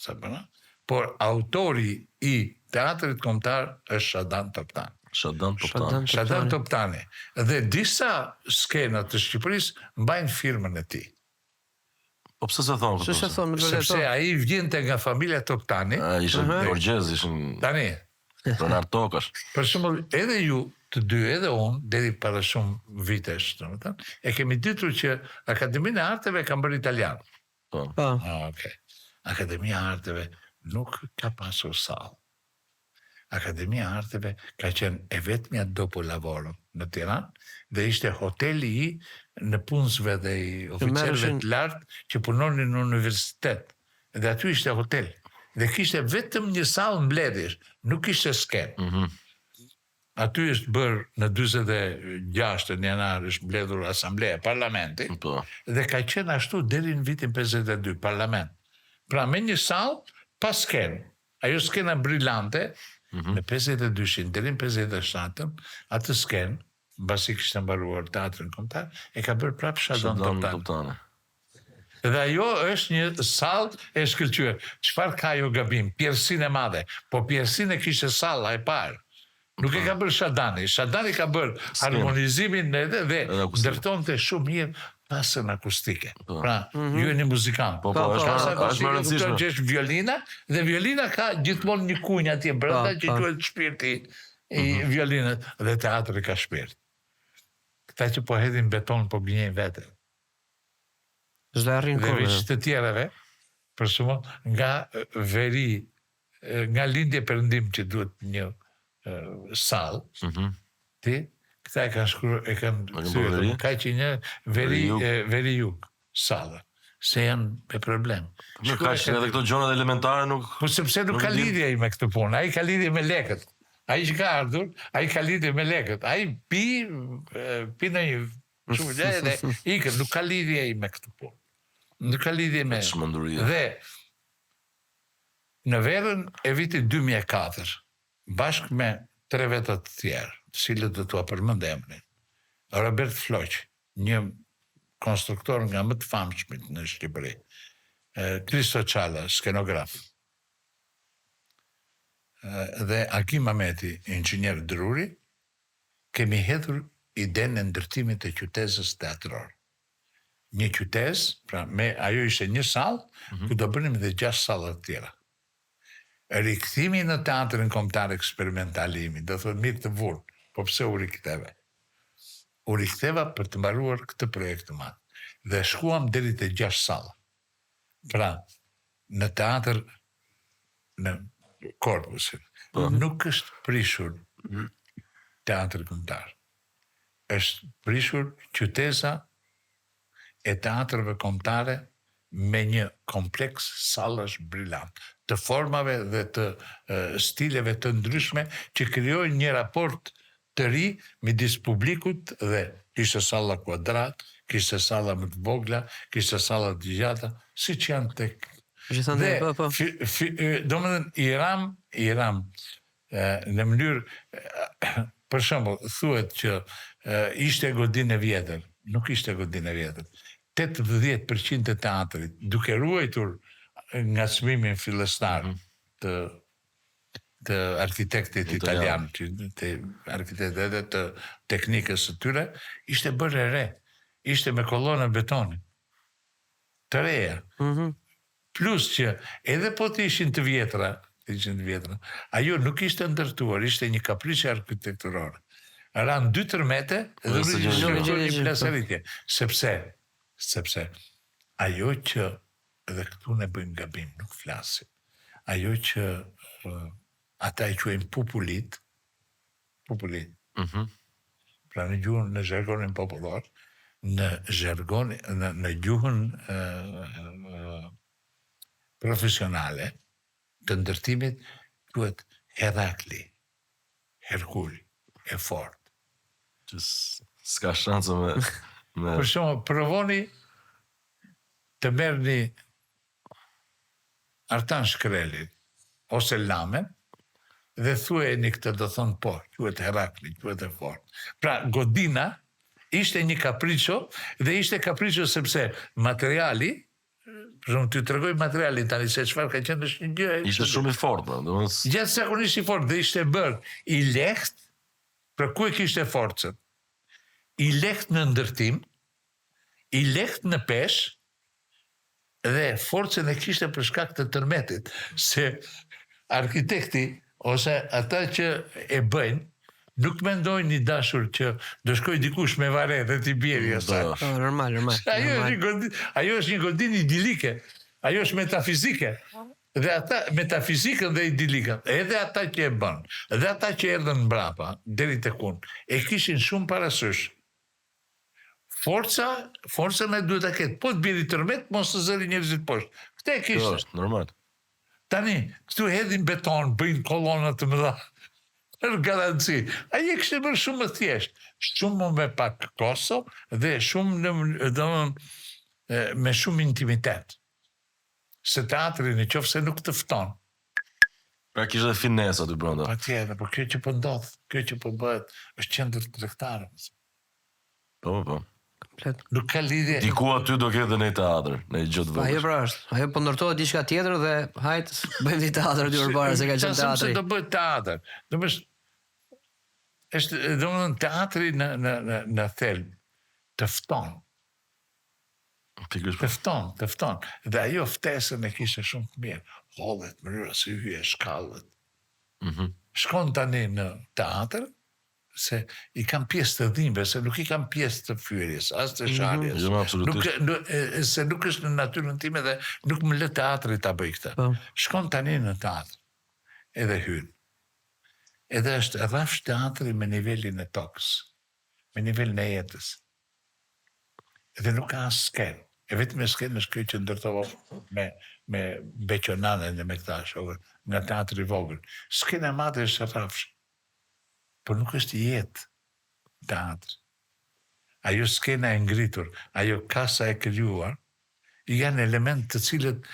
Speaker 3: por autori i teatrit kombëtar është Shadan Toptani. Shadan Toptani. Dhe disa skena të Shqipërisë mbajnë firmën e tij.
Speaker 2: Po pse se thonë?
Speaker 3: Sepse ai vjente nga familja Toptani.
Speaker 2: Ishin borgjez, ishin
Speaker 3: Tani,
Speaker 2: pronar tokash.
Speaker 3: për shembull, edhe ju të dy, edhe unë, deri para shumë vitesh, domethënë, e kemi ditur që Akademia e Arteve ka bërë italian.
Speaker 2: Po.
Speaker 3: Okay. Akademia e Arteve nuk ka pasur sallë. Akademia e Arteve ka qenë e vetmja dopo lavoro në Tiranë dhe ishte hoteli i në punësve dhe i oficerëve të lartë që punonin në universitet. Dhe aty ishte hotel. Dhe kishte vetëm një sallë mbledhjesh, nuk kishte skenë. Aty është bërë në 26 janar është mbledhur asambleja parlamenti dhe ka qenë ashtu deri në vitin 52 parlament. Pra me një sallë pas skenë. Ajo skena brillante në 52-shin deri në 57-ën, atë skenë, mbasi kishte mbaruar teatrin kombëtar, e ka bërë prapë Shadan Toptani. Dhe ajo është një sallë e shkëlqyer. Çfarë ka ajo gabim? Pjersinë e madhe. Po pjersinë e kishte salla e parë. Nuk e ka bërë Shadani. Shadani ka bërë harmonizimin dhe ndërtonte shumë mirë pasën akustike. Pra, ju e një muzikant.
Speaker 2: është më rëndësishme.
Speaker 3: Që është violina, dhe violina ka gjithmonë një kunjë atje brenda që quhet shpirti i violinës, dhe teatri ka shpirt. Këta që po hedhin beton po gënjejnë vete. Dhe veç të tjerave, për shembull, nga veri, nga lindje perëndim që duhet një sallë, ti, këta e kanë shkruar, e kanë thyer, ka që një veri jug, sallë, se janë me problem.
Speaker 2: Nuk ka që edhe këto gjonat elementare nuk...
Speaker 3: Po sepse nuk ka lidhje ai me këtë punë, ai ka lidhje me lekët. Ai që ka ardhur, ai ka lidhje me lekët. Ai pi në një shumë dhe ikët, nuk ka lidhje ai me këtë punë. Nuk ka lidhje me... Dhe në verën e vitit 2004, bashkë me 3 vetët të tjerë, të cilët do t'ua përmend emrin, Robert Floq, një konstruktor nga më të famshmit në Shqipëri, Kristo Çala, skenograf, dhe Akim Ameti, inxhinier druri, kemi hedhur idenë e ndërtimit të qytetës teatror. Një qytet, pra ajo ishte një sallë, ku do bënim dhe 6 salla të tjera. Rikthimi në teatrin kombëtar eksperimental imi, do thotë mirë të vurë, po pse u riktheva? U riktheva për të mbaruar këtë projekt të madh. Dhe shkuam deri te 6 salla. Pra, në teatr, në korpusin, nuk është prishur teatri kombëtar. Është prishur qytesa e teatrëve kombëtare me një kompleks sallash brillant, të formave dhe të stileve të ndryshme që krijojnë një raport të ri midis publikut dhe kishte salla kuadrat, kishte salla më të vogla, kishte salla të gjata, siç janë tek. Domethënë Iram në mënyrë, për shembull, thuhet që ishte godinë e vjetër, nuk ishte godinë e vjetër. 80% të teatrit, duke ruajtur ngacmimin fillestar të arkitektit italian, të arkitektet edhe të teknikës së tyre, ishte bërë e re, ishte me kolona betoni, të reja. Plus që edhe po të ishin të vjetra, ajo nuk ishte ndërtuar, ishte një kapriçe arkitekturore. Ran 2 tërmete dhe një plasëritje, sepse ajo që, dhe këtu ne bëjmë gabim, nuk flasim, ajo që ata e quajnë populit, pra në gjuhën, në zhargonin popullor, në gjuhën profesionale të ndërtimit, quhet Herakli, Herkul, e fort,
Speaker 2: Që s'ka shansë me...
Speaker 3: Për shumë, provoni të merrni Artan Shkrelin, ose Lamen, dhe thuajeni këtë, do thonë po, quhet Herakli, quhet e fort. Pra, godina ishte një kapriço, dhe ishte kapriço sepse materiali, për shumë ty të regoj materialin tani se çfarë ka qenë është një gjë.
Speaker 2: Ishte shumë i fortë,
Speaker 3: Gjatëzakonisht i fortë, dhe ishte bërë i lehtë, për ku e kishte forcën? I lehtë në ndërtim, i lehtë në peshë, dhe forcën e kishte për shkak të tërmetit, se arkitekti ose ata që e bëjnë nuk mendojnë një dashur që do shkoj dikush me vare dhe t'i bjeri asaj.
Speaker 1: Normal.
Speaker 3: Ajo është një godinë idilike, ajo është metafizike. Dhe ata, metafizikën dhe idilikën, edhe ata që e bënë, edhe ata që erdhën mbrapa, deri tek unë, e kishin shumë parasysh. Forcën e duhet a ketë, po të bjeri tërmet, mos të zëri njerëzit poshtë. Këte e kishtë.
Speaker 2: është, normal.
Speaker 3: Tani, këtu hedhin beton, bëjnë kolonat të mëdha, për garanci. Aje kështë bërë shumë më thjeshtë, shumë me pak koso, dhe shumë me shumë intimitet. Se teatri në qofë se nuk të fton.
Speaker 2: Pra kishte dhe finesa të brenda.
Speaker 3: Pa tjetër, po kjo që po ndodh, kjo që po bëhet, është qendër tregtare.
Speaker 2: Po.
Speaker 3: Nuk ka lidhje.
Speaker 2: Diku aty do ketë në teatr, në gjë të vogël.
Speaker 1: Ajo pra është. Ajo po ndërtohet diçka tjetër dhe hajt bëjmë një teatr aty përpara se ka qenë teatri.
Speaker 3: Se do bëhet teatr. Domethënë teatri në thelb të fton. Të fton. Dhe ajo ftesën e kishte shumë të mirë. Hollet, mënyra si hyje, shkallët. Shkon tani në teatr, se i kam pjesë të dhimbje, se nuk i kam pjesë të fyerjes, as të sharjes. Se nuk është në natyrën time dhe nuk më lë teatri ta bëj këtë. Shkon tani në teatr, edhe hyn. Edhe është rrafsh teatri me nivelin e tokës, me nivelin e jetës. Edhe nuk ka as skenë. E vetëm e skenë është kjo që ndërtova me beqonanën e me këta shokët, nga teatri vogël. Skena e madhe është rrafsh. Por nuk është jetë teatr. Ajo skena e ngritur, ajo kasa e krijuar, janë element të cilët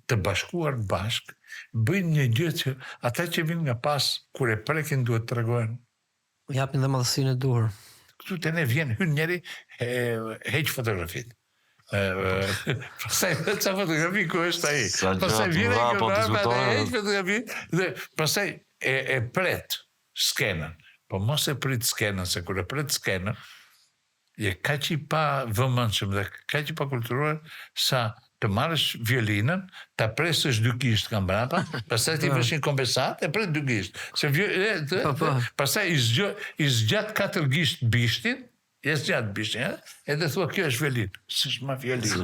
Speaker 3: të bashkuar bashk, bëjnë një gjë që ata që vinë nga pas, kur e prekin duhet të tregojnë.
Speaker 1: Japin dhe madhësinë e duhur.
Speaker 3: Këtu të ne vjen hyn njeri, heq fotografit. Pastaj ca fotografi ku është ai. Pastaj vjen ai që heq fotografi dhe pastaj e pret skenën. Po mos e prit skenën, se kur e prit skenën, je kaq i pa vëmendshëm dhe kaq i pa kulturuar sa të marrësh violinën, ta presësh dy gisht nga mbrapa, pastaj ti vesh një kompensat e pret dy gisht. Se pastaj i zgjat 4 gisht bishtin, edhe thua kjo është violinë. S'është më violinë.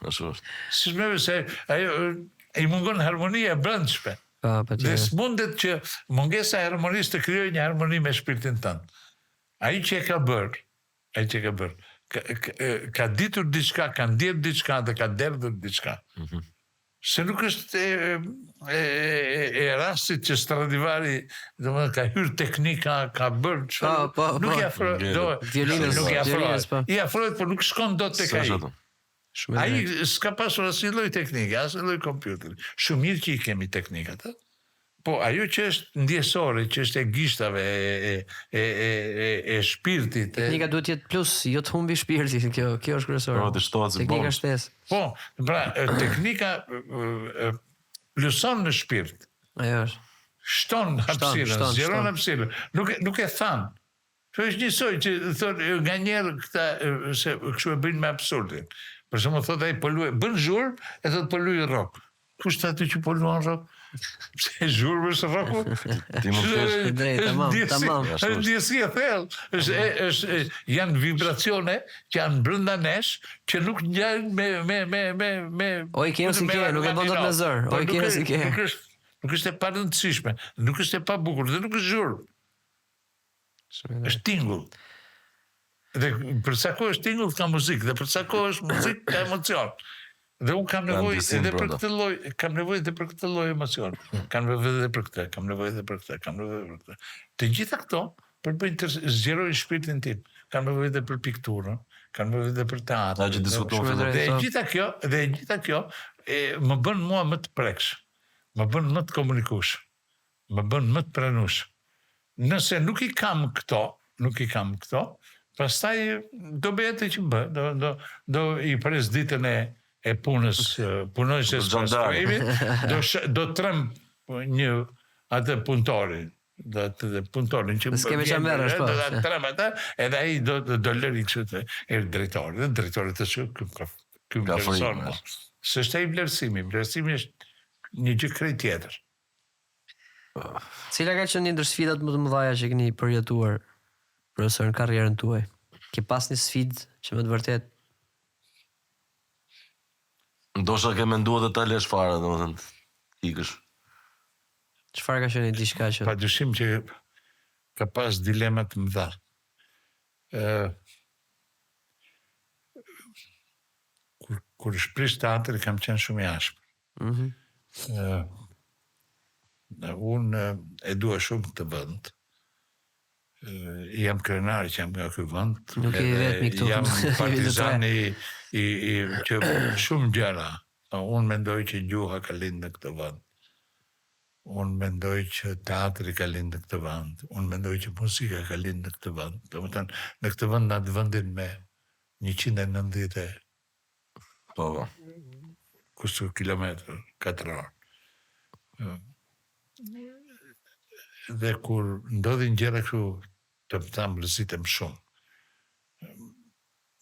Speaker 3: S'është më se ajo i mungon harmonia e brendshme. Dhe s'mundet që mungesa e harmonisë të krijojë një harmoni me shpirtin tënd. Ai që e ka bërë, ka ditur diçka, ka ndjer diçka dhe ka derdhur diçka. Se nuk është e rastit që Stradivari, domethënë ka hyrë teknika, ka bërë çfarë, nuk i afrohet. I afrohet, por nuk shkon dot tek ai. Ai s'ka pasur asnjë lloj teknike, asnjë lloj kompjuteri. Shumë mirë që i kemi teknikat, po ajo që është ndjesore, që është e gishtave, e shpirtit.
Speaker 1: Teknika duhet jetë plus, jo të humbi shpirtin, kjo është kryesore. Teknika shtesë.
Speaker 3: Po, pra, teknika pluson në shpirt.
Speaker 1: Ajo është.
Speaker 3: Shton hapësirën, zgjeron hapësirën. Nuk e than. Kjo është njësoj që thonë nga njerë këta se kështu e bëjnë me absurdin. Për shumë thotë ai polluaj, bën zhurmë e thotë polluaj rrok. Kush aty që polluan rrok? Se zhurmë është rroku?
Speaker 2: Ti mund të kesh
Speaker 1: drejt, tamam.
Speaker 3: Është ndjesi e thellë. Janë vibracione që janë brenda nesh që nuk ngjajnë me
Speaker 1: O i kemi si ke, nuk e bën dot me zër. O i kemi si ke.
Speaker 3: Nuk është e parëndësishme, nuk është e pa bukur, dhe nuk është zhurmë. Është tingull. Dhe për sa kohë është tingull ka muzikë, dhe për sa kohë është muzikë ka emocion. Dhe unë kam nevojë edhe për këtë lloj, kam nevojë edhe për këtë lloj emocion. Kam nevojë edhe për këtë, kam nevojë edhe për këtë, kam nevojë edhe për këtë. Të gjitha këto bëjnë të zgjerojnë shpirtin tim. Kanë më vete për pikturën, kanë më vete për teatr.
Speaker 2: Na që diskutuam
Speaker 3: Dhe gjitha kjo më bën mua më të preksh, më bën më të komunikush, më bën më të pranush. Nëse nuk i kam këto, pastaj do bëhet që bë, do i pres ditën e punës, punojshës pas krevit, do trem një atë punëtorin, punëtorin që vjen, do ta trem atë, edhe ai do lëri kështu e drejtori të shku ky vlerëson. S'është ai vlerësimi është një gjë krejt tjetër.
Speaker 1: Cila ka qenë një ndër sfidat më të mëdha që keni përjetuar profesor në karrierën tuaj? Ke pas një sfidë që më të vërtet
Speaker 2: ndoshta ke menduar të ta lësh fare, domethënë, ikësh.
Speaker 1: çfarë ka qenë diçka që
Speaker 3: Padyshim që ka pas dilema të mëdha. Kur shprish teatri kam qenë shumë i ashpër. Unë e dua shumë këtë vend. Jam krenar që jam nga ky vend.
Speaker 1: Nuk je vetëm këtu.
Speaker 3: Jam partizan që shumë gjëra. Unë mendoj që gjuha ka lindë në këtë vend. Unë mendoj që teatri ka lindë në këtë vend. Unë mendoj që muzika ka lindë në këtë vend. Domethënë, në këtë vend na të vendin me 190 kusur kilometër katror. Dhe kur ndodhin gjëra kështu të më mërzitem shumë.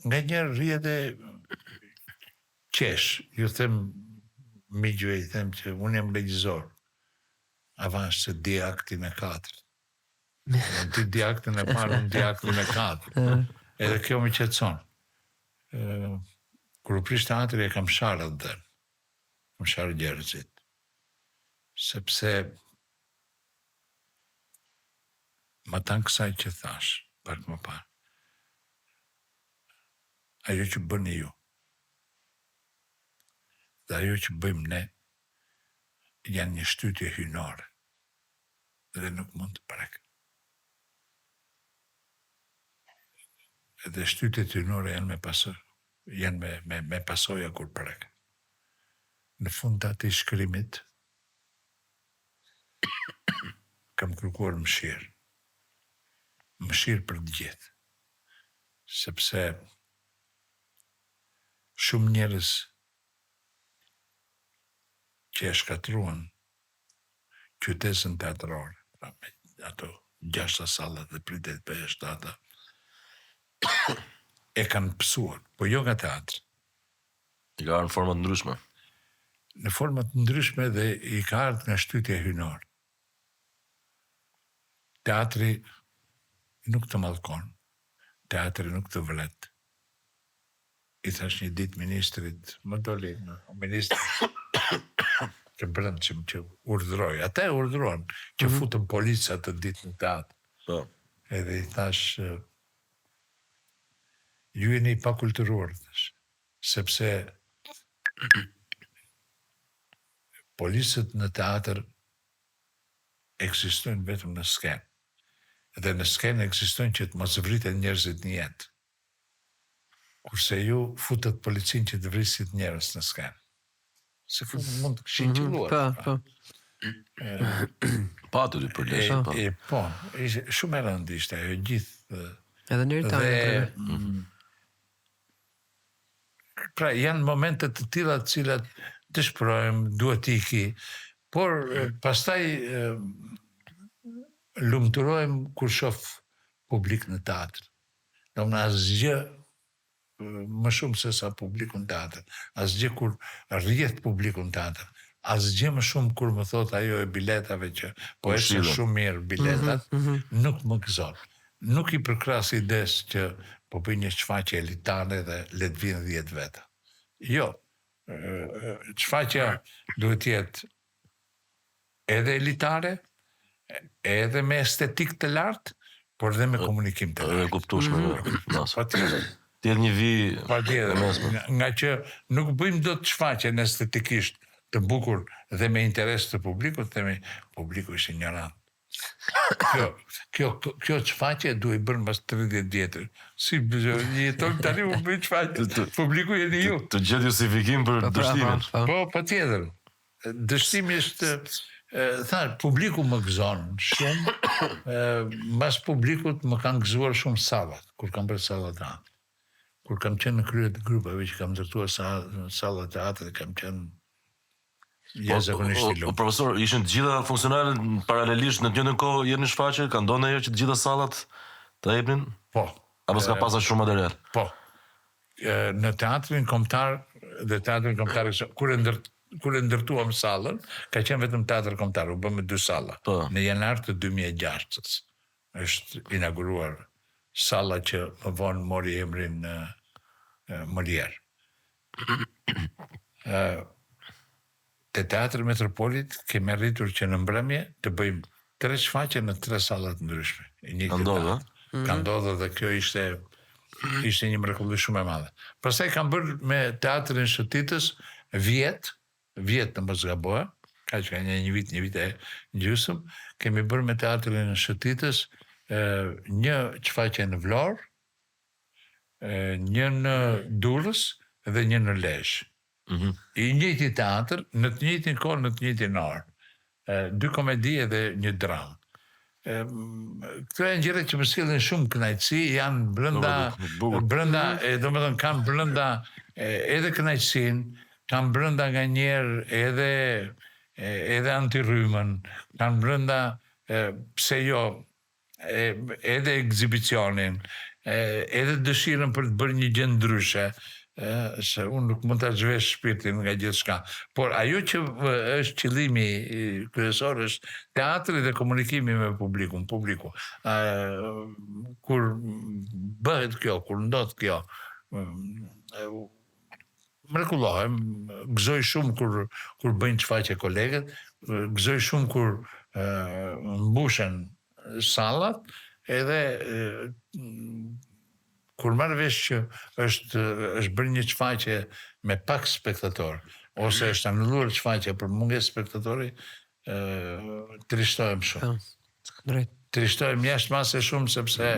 Speaker 3: Nga njerë rrjet e qesh, ju them migjve, i them që unë jam regjizor, avans se di aktin e 4. Ti di aktin e parë, unë di aktin e 4. Edhe kjo më qetëson. Kur u prish teatri e kam sharë atë dhe, kam sharë gjerëzit. Sepse ma tanë kësaj që thash, pak më parë. Ajo që bëni ju, dhe ajo që bëjmë ne, janë një shtytje hynore, dhe nuk mund të prek. Edhe shtytjet hynore janë me pasoja kur prek. Në fund të ati shkrimit, kam kërkuar mëshirë. Mëshirë për të gjithë. Sepse shumë njerëz që e shkatruan qytetën teatrore, me ato 6 sallat dhe pritet për 7, e kanë pësuar, po jo nga teatri.
Speaker 2: I ka në format ndryshme.
Speaker 3: Në format ndryshme dhe i ka ardhur nga shtytja hynore. Teatri nuk të mallkon, teatri nuk të vlet. I thash një ditë ministrit, më doli, ministrit që brëndshëm që urdhroj, ata e urdhruan që futën polica të ditë në teatr. Edhe i thash, ju jeni pa kulturuar, sepse policët në teatr ekzistojnë vetëm në skenë. Dhe në skenë ekzistojnë që të mos vriten njerëzit në jetë. Kurse ju futët policin që të vrisit njerëz në skenë. Se mund të këshin qëlluar.
Speaker 2: Pa të dy përleshë.
Speaker 3: Po, shumë e rëndi ishte, ajo gjithë.
Speaker 1: Edhe njëri ta
Speaker 3: pra, janë momentet të tilla të cilat dëshpërojmë, duhet iki, por pastaj lumturojmë kur shoh publik në teatr. Domethënë asgjë më shumë se sa publiku në teatr. Asgjë kur rrjet publiku në teatr. Asgjë më shumë kur më thot ajo e biletave që po ecën shumë mirë biletat, nuk më gëzon. Nuk i përkras ides që po bëj një shfaqje elitare dhe le të vinë 10 veta. Jo. Shfaqja duhet jetë edhe elitare, edhe me estetik të lartë, por dhe me komunikim të lartë.
Speaker 2: E kuptueshme. Tjetë një vi
Speaker 3: nga që nuk bëjmë do të shfaqen estetikisht të bukur dhe me interes të publikut, themi publiku ishte ignorant. Kjo çfaqe duhet bërë mbas 30 vjetër. Si jeton tani u bë çfaqe. Publiku jeni ju.
Speaker 2: Të gjetë justifikim për dështimin.
Speaker 3: Po, patjetër. Dështimi është publiku më gëzon shumë. Mbas publikut më kanë gëzuar shumë sallat, kur kam bërë sallat teatri. Kur kam qenë në krye të grupeve që kam ndërtuar sallat teatri, kam qenë jashtëzakonisht i lumtur.
Speaker 2: Profesor, ishin të gjitha funksionale paralelisht në të njëjtën kohë jeni në shfaqje? Ka ndodhur ndonjëherë që të gjitha sallat të jepnin?
Speaker 3: Po.
Speaker 2: Apo s'ka pasur shumë material?
Speaker 3: Po. Në teatrin kombëtar dhe teatrin kombëtar kur e ndërtuam sallën, ka qenë vetëm teatri kombëtar, u bë me 2 salla. Në janar të 2006 është inauguruar salla që më vonë mori emrin Molière. Te Teatri Metropolit kemi arritur që në mbrëmje të bëjmë 3 shfaqje në 3 sallat ndryshme.
Speaker 2: Ka ndodhur,
Speaker 3: Ka ndodhur dhe kjo ishte një mrekulli shumë e madhe. Pastaj kam bërë me Teatrin Shëtitës vjet në mos gaboja, ka që një vit e gjysmë, kemi bërë me Teatrin Shëtitës një shfaqje në Vlorë, një në Durrës dhe një në Lezhë. I njëjti teatr, në të njëjtin kohë, në të njëjtin orë. 2 komedi dhe një dramë. Këto janë gjëra që më sjellin shumë kënaqësi, janë brenda, domethënë kanë brenda edhe kënaqësinë, kanë brenda nganjëherë edhe antirrymën, kanë brenda pse jo edhe ekzibicionin, edhe dëshirën për të bërë një gjë ndryshe, se unë nuk mund të zhvesh shpirtin nga gjithë shka. Por ajo që është qëllimi kryesor është teatri dhe komunikimi me publiku. Kur bëhet kjo, kur ndodh kjo, mrekullohem, gëzoj shumë kur bëjnë shfaqje kolegët, gëzoj shumë kur mbushen sallat, edhe kur marrë vesh që është bërë një shfaqje me pak spektator, ose është anulluar shfaqje për mungesë spektatori, trishtohem shumë. Trishtohem jashtëmase shumë, sepse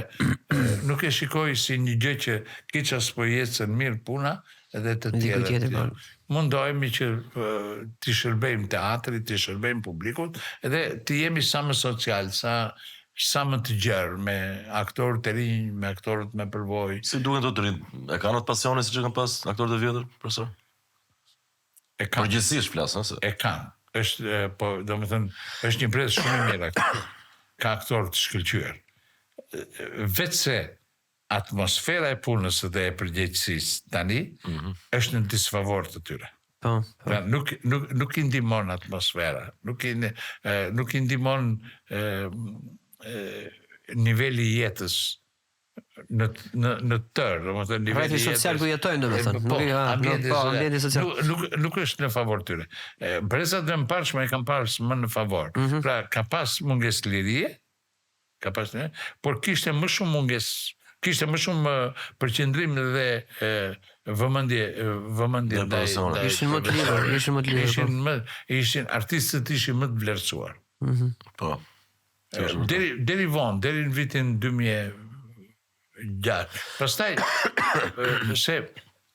Speaker 3: nuk e shikoj si një gjë që kiça s'po ecën mirë puna, edhe të tjerë. Mundohemi që t'i shërbejmë teatrit, t'i shërbejmë publikut, edhe t'i jemi sa më social, sa më të gjerë, me aktorët të rinj, me aktorët me përvojë.
Speaker 2: Si duhen të rinj? E kanë atë pasione si që kanë pas aktorët e vjetër, profesor?
Speaker 3: E kanë.
Speaker 2: Përgjithsisht flas, nëse.
Speaker 3: E kanë. Është një brez shumë i mirë aktor. Ka aktorë të shkëlqyer. Vetë se atmosfera e punës dhe e përgjegjësisë tani është në disfavor të tyre. Nuk i ndihmon atmosfera, nuk i ndihmon niveli i jetës në tërë,
Speaker 1: niveli social ku jetojnë, ambienti social.
Speaker 3: Nuk është në favor tyre. Brezat dhe më parshme e kam parë më në favor. Pra, ka pas mungesë lirie, por kishte më shumë mungesë, kishte më shumë përqendrim dhe vëmendje ndaj.
Speaker 1: Ishin më të lirë.
Speaker 3: Artistët ishin më të vlerësuar.
Speaker 2: Po.
Speaker 3: Deri vonë, deri në vitin 2006. Pastaj, se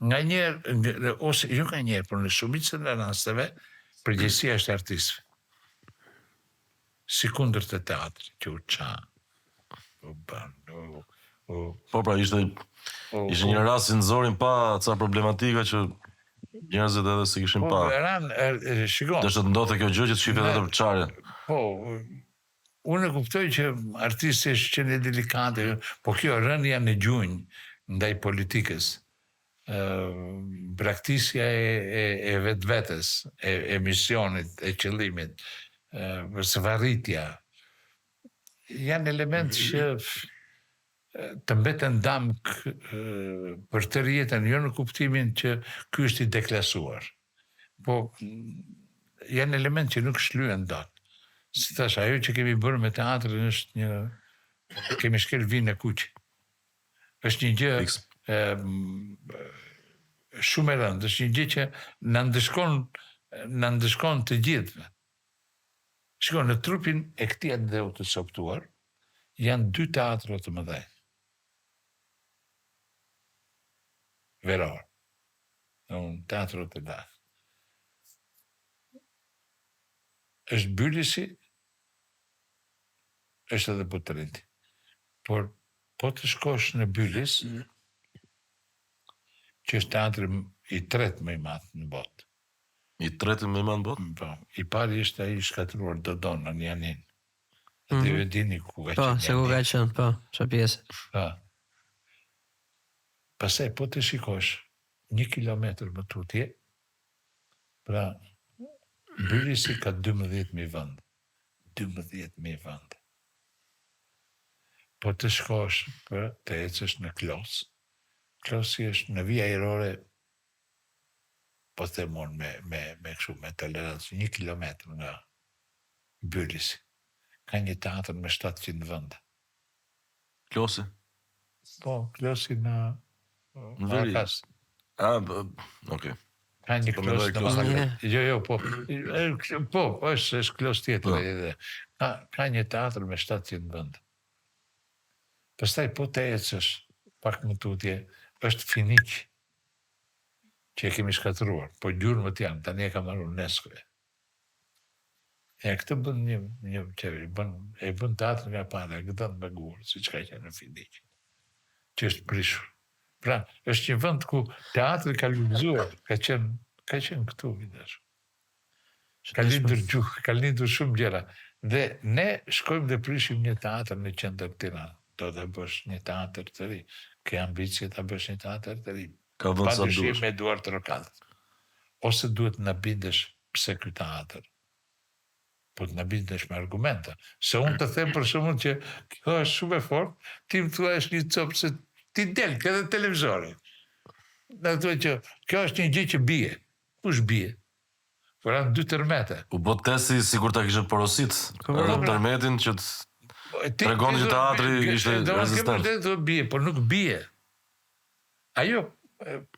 Speaker 3: nga njerë, ose jo nga njerë, por në shumicën e rasteve, përgjegjësia është artistëve. Si kundër të teatrit, që u qa.
Speaker 2: Po pra, ishte një rast si nëzorin pa ca problematika që njerëzit edhe se kishin pa.
Speaker 3: Shikon.
Speaker 2: Dështë të ndodhte kjo gjë që të shifet edhe për qarje.
Speaker 3: Po, unë e kuptoj që artisti është qenë delikate, po kjo rënja në gjunjë ndaj politikës, braktisja e vetvetes, e misionit, e qëllimit, së varritja, janë element që të mbeten damk për të rjetën, jo në kuptimin që ky është i deklasuar. Po, janë element që nuk shlyen dot. Si thash, ajo që kemi bërë me teatrin është një... kemi shkel vinë e kuqë. është një gjë shumë e rëndë, është një gjë që në ndëshkon të gjithë. Shiko, në trupin e këtij Andeu të soptuar, janë 2 teatro të mëdhenj. Veror. Në teatro të lartë. Është Byllisi, është edhe Butërinti. Por, po të shkosh në Byllis, që është teatri i 3 më i madh në botë.
Speaker 2: I 3 më i madh në botë?
Speaker 3: Po, i pari ishte ai shkatruar Dodon në Janin. Atë ju dini ku ka qenë.
Speaker 1: Po, se ku ka qenë, po, çfarë pjesë.
Speaker 3: Po. Pastaj po të shikosh 1 kilometër më tutje, pra Byllisi ka 12.000 vende. 12.000 vende. Po të shkosh për të ecësh në Klos. Klosi është në vija ajrore, po të mon me kështu, me tolerancë, 1 kilometër nga Byllisi. Ka një teatr me 700 vende.
Speaker 2: Klosi?
Speaker 3: Po, Klosi në Marakas.
Speaker 2: Okej.
Speaker 3: Ka një Klos në Marakas. Jo, po. Po, është Klos tjetër. Ka një teatr me 700 vende. Pastaj po të ecësh pak më tutje, është Finiq, që e kemi shkatruar, po gjurmët janë, tani e ka marrë UNESCO-ja. Këtë bën një qeveri, e bën teatr nga para, gëdhën me gurë, si që ka qenë në Finiq, që është prishur. Pra, është një vend ku teatri ka lulëzuar, ka qenë këtu, videsh. Ka lindur shumë gjëra. Dhe ne shkojmë dhe prishim një teatr në qendër Tiranë. Do të bësh një teatr të ri. Ke ambicje të bësh një teatr të ri.
Speaker 2: Ka vënd sa dush.
Speaker 3: Pa dyshim me Eduard Rokallë. Ose duhet në bindesh pse ky teatr. Po të në bindesh me argumenta. Se unë të them për shembull që kjo është shumë e fortë, ti më thua është një copë se ti del këtë televizori. Në thua që kjo është një gjë që bie. Kush bie? Por janë 2 tërmete.
Speaker 2: U bë testi sikur ta kishte porosit. Edhe tërmetin që tregon që teatri ishte rezistent.
Speaker 3: Do bie, por nuk bie. Ajo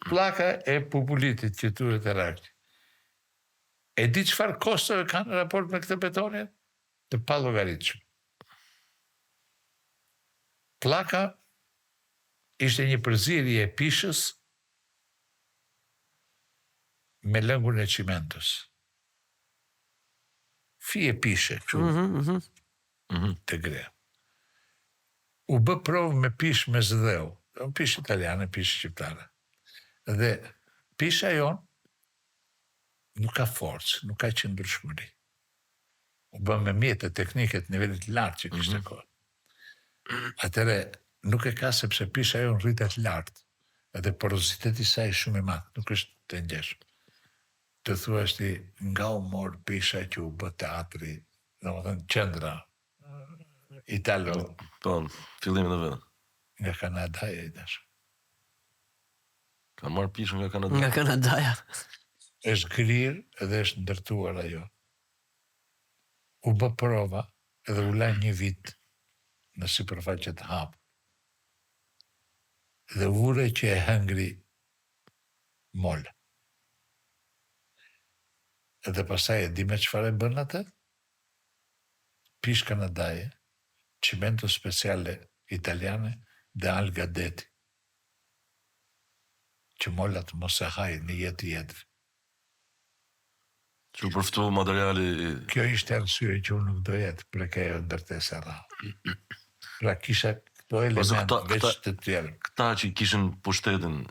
Speaker 3: pllaka e populitit që turet e rakti. E di çfarë kostove kanë në raport me këtë betonin? Të pallogaritshëm. Pllaka ishte një përzierje e pishës me lëngun e çimentës. Fije pishe, të gre. U bë provë me pish me zëdheu. Pish italiane, pish shqiptare. Dhe pisha jonë nuk ka forcë, nuk ka qëndrueshmëri. U bë me mjete teknike të nivelit lartë që kishte kohë. Atëre, nuk e ka sepse pisha jonë rritet lartë. Edhe poroziteti i saj shumë i madh, nuk është të ngjeshëm. Të thuashti nga u mor pisha që u bë teatri, domethënë qendra Italo.
Speaker 2: Po, fillimin e vetëm.
Speaker 3: Nga Kanadaja i dash.
Speaker 2: Ka marrë pishën nga Kanadaja.
Speaker 1: Nga Kanadaja.
Speaker 3: Është grirë edhe është ndërtuar ajo. U bë prova edhe u la një vit në sipërfaqe të hapur. Dhe ure që e hëngri mol. Edhe pasaj e di me çfarë bën atë? Pish kanadaje, cimento speciale italiane dhe algadeti. Që mollat mos e hajnë në jetë.
Speaker 2: Që u përftu materiali...
Speaker 3: Kjo ishte arsye që unë nuk doja të prekejo ndërtesa rrallë. Pra kisha këto elementë veç të tjerë.
Speaker 2: Këta që kishin pushtetin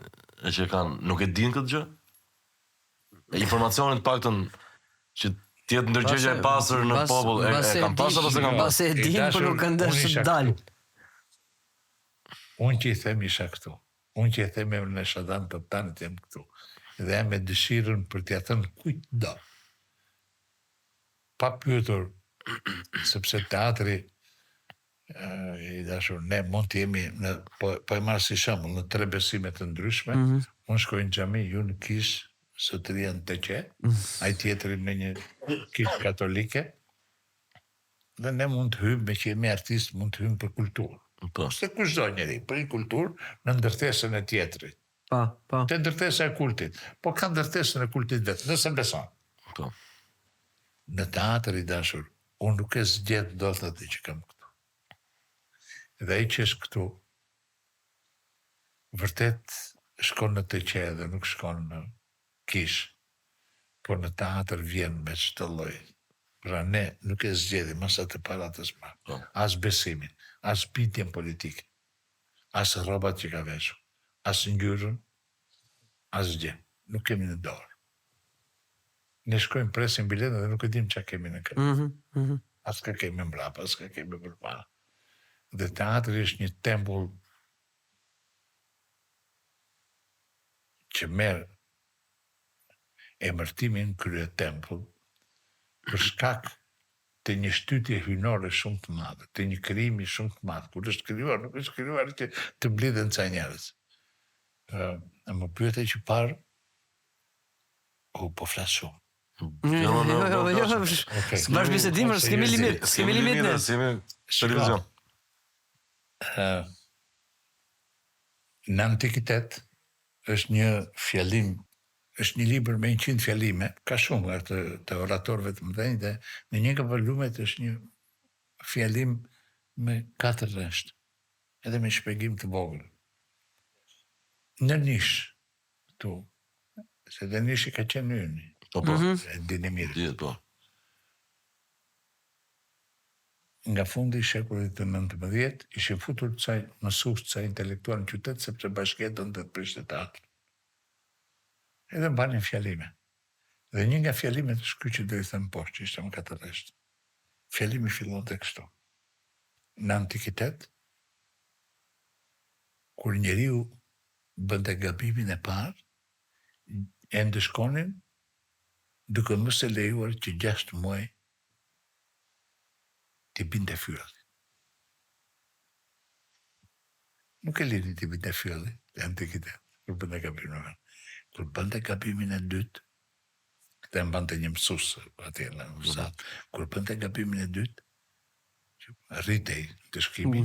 Speaker 2: e që kanë, nuk e din këtë gjë? E informacionit paktën që tjetë ndërgjegja e pasër në popull, e kam pasër ose kam pasër?
Speaker 1: Base e din, për nuk kanë dërshë të dalë.
Speaker 3: Unë që i them isha këtu. Unë që i them e në shadan të tanët jem këtu. Dhe jam e dëshirën për t'ja thënë kujtë do. Pa pyetur, sepse teatri, i dashur, ne mund t'jemi, po e marrë si shembull, në 3 besime të ndryshme, unë shkoj në xhami, ju në kishë, sotëria në teqe, ai tjetëri në një kishë katolike, dhe ne mund të hymë, me që jemi artist, mund të hymë për kulturë. Se kushdo njeri, për një kulturë në ndërtesën e tjetërit. Të ndërtesa e kultit. Po ka ndërtesën e kultit vetë, nëse beson. Në teatër i dashur, unë nuk e zgjedh do të atë që kam këtu. Dhe ai që është këtu, vërtet shkon në të qe dhe nuk shkon në kish, por në teatr vjen me çdo lloj. Pra ne nuk e zgjedhim as atë paratës ma, as besimin, as bitjen politike, as rrobat që ka veshur, as ngjyrën, as gjë. Nuk kemi në dorë. Ne shkojmë presim biletën dhe nuk e dim çka kemi në kërë. As ka kemi mbrapa, as ka kemi përpara. Dhe teatri është një tempull që merr emërtimin krye tempull për shkak të një shtytje hynore shumë të madhe, të një krijimi shumë të madh. Kur është krijuar, nuk është krijuar që të mblidhen ca njerëz. Më pyete që parë, po flas shumë.
Speaker 1: S'bash bisedim, s'kemi limit. S'kemi limit ne.
Speaker 2: S'kemi televizion.
Speaker 3: Në antikitet është një fjalim, është një libër me 100 fjalime, ka shumë të oratorëve të mëdhenj dhe në një nga volumet është një fjalim me 4 rreshtë, edhe me shpjegim të vogël. Në nish këtu, se dhe nishi ka qenë yni.
Speaker 2: Po.
Speaker 3: E dini mirë.
Speaker 2: Dihet, po.
Speaker 3: Nga fundi i shekullit të 19 ishin futur ca mësues, ca intelektual në qytet sepse bashkëton të prishte teatr. Edhe banin fjalime. Dhe një nga fjalimet është ky që do i them poshtë, që ishte më 4 rreshtë. Fjalimi fillonte kështu. Në antikitet, kur njeriu bënte gabimin e parë, e ndëshkonin duke mos e lejuar që 6 muaj t'i binte fjalli. Nuk e lini t'i binte fjalli në antikitet, kur bënte gabimin e parë. Kur bënte gabimin e dytë, këtë e mbante një mësues atje në mësat. Kur bënte gabimin e dytë, rritej të shkimi,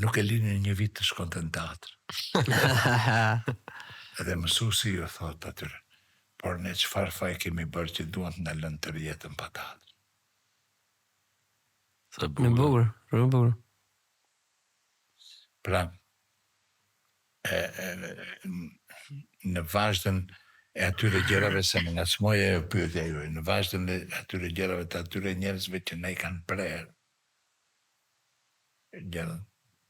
Speaker 3: nuk e lini një vit të shkonte në teatr. Edhe mësuesi ju thot atyre, por ne çfarë faj kemi bërë që duan të na lënë të rjetën pa teatr.
Speaker 1: Në bukur.
Speaker 3: Pra, në vazhdën e atyre gjërave se më ngacmoje e pyetja juaj, në vazhdën e atyre gjërave të atyre njerëzve që ne i kanë prerë, gjërën,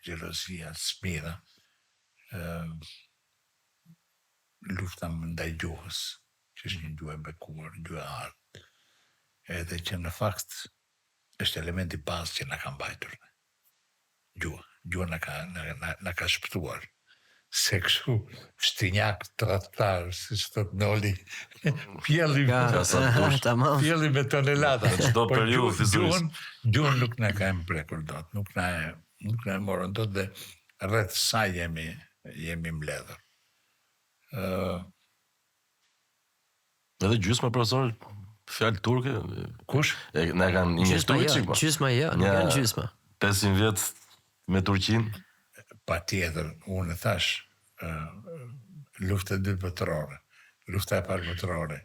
Speaker 3: gjelozia, smira, lufta ndaj gjuhës, që është një gjuhë e bekuar, gjuhë e art, edhe që në fakt është elementi bazë që na ka mbajtur. Gjuhë na ka shpëtuar. Se kështu shtinjak tradhtar, siç thot Noli, pjelli me tonelata.
Speaker 2: Çdo periudhë fizikisht.
Speaker 3: Gjuhën nuk na ka mprekur dot, nuk na e morën dot dhe rreth saj jemi mbledhur.
Speaker 2: Edhe gjysma profesor fjalë turke.
Speaker 3: Kush?
Speaker 2: Na kanë injektuar çik.
Speaker 1: Gjysma jo, nuk janë gjysma.
Speaker 2: 500 vjet me Turqinë.
Speaker 3: Patjetër, unë thash, lufta e dytë botërore, lufta e parë botërore,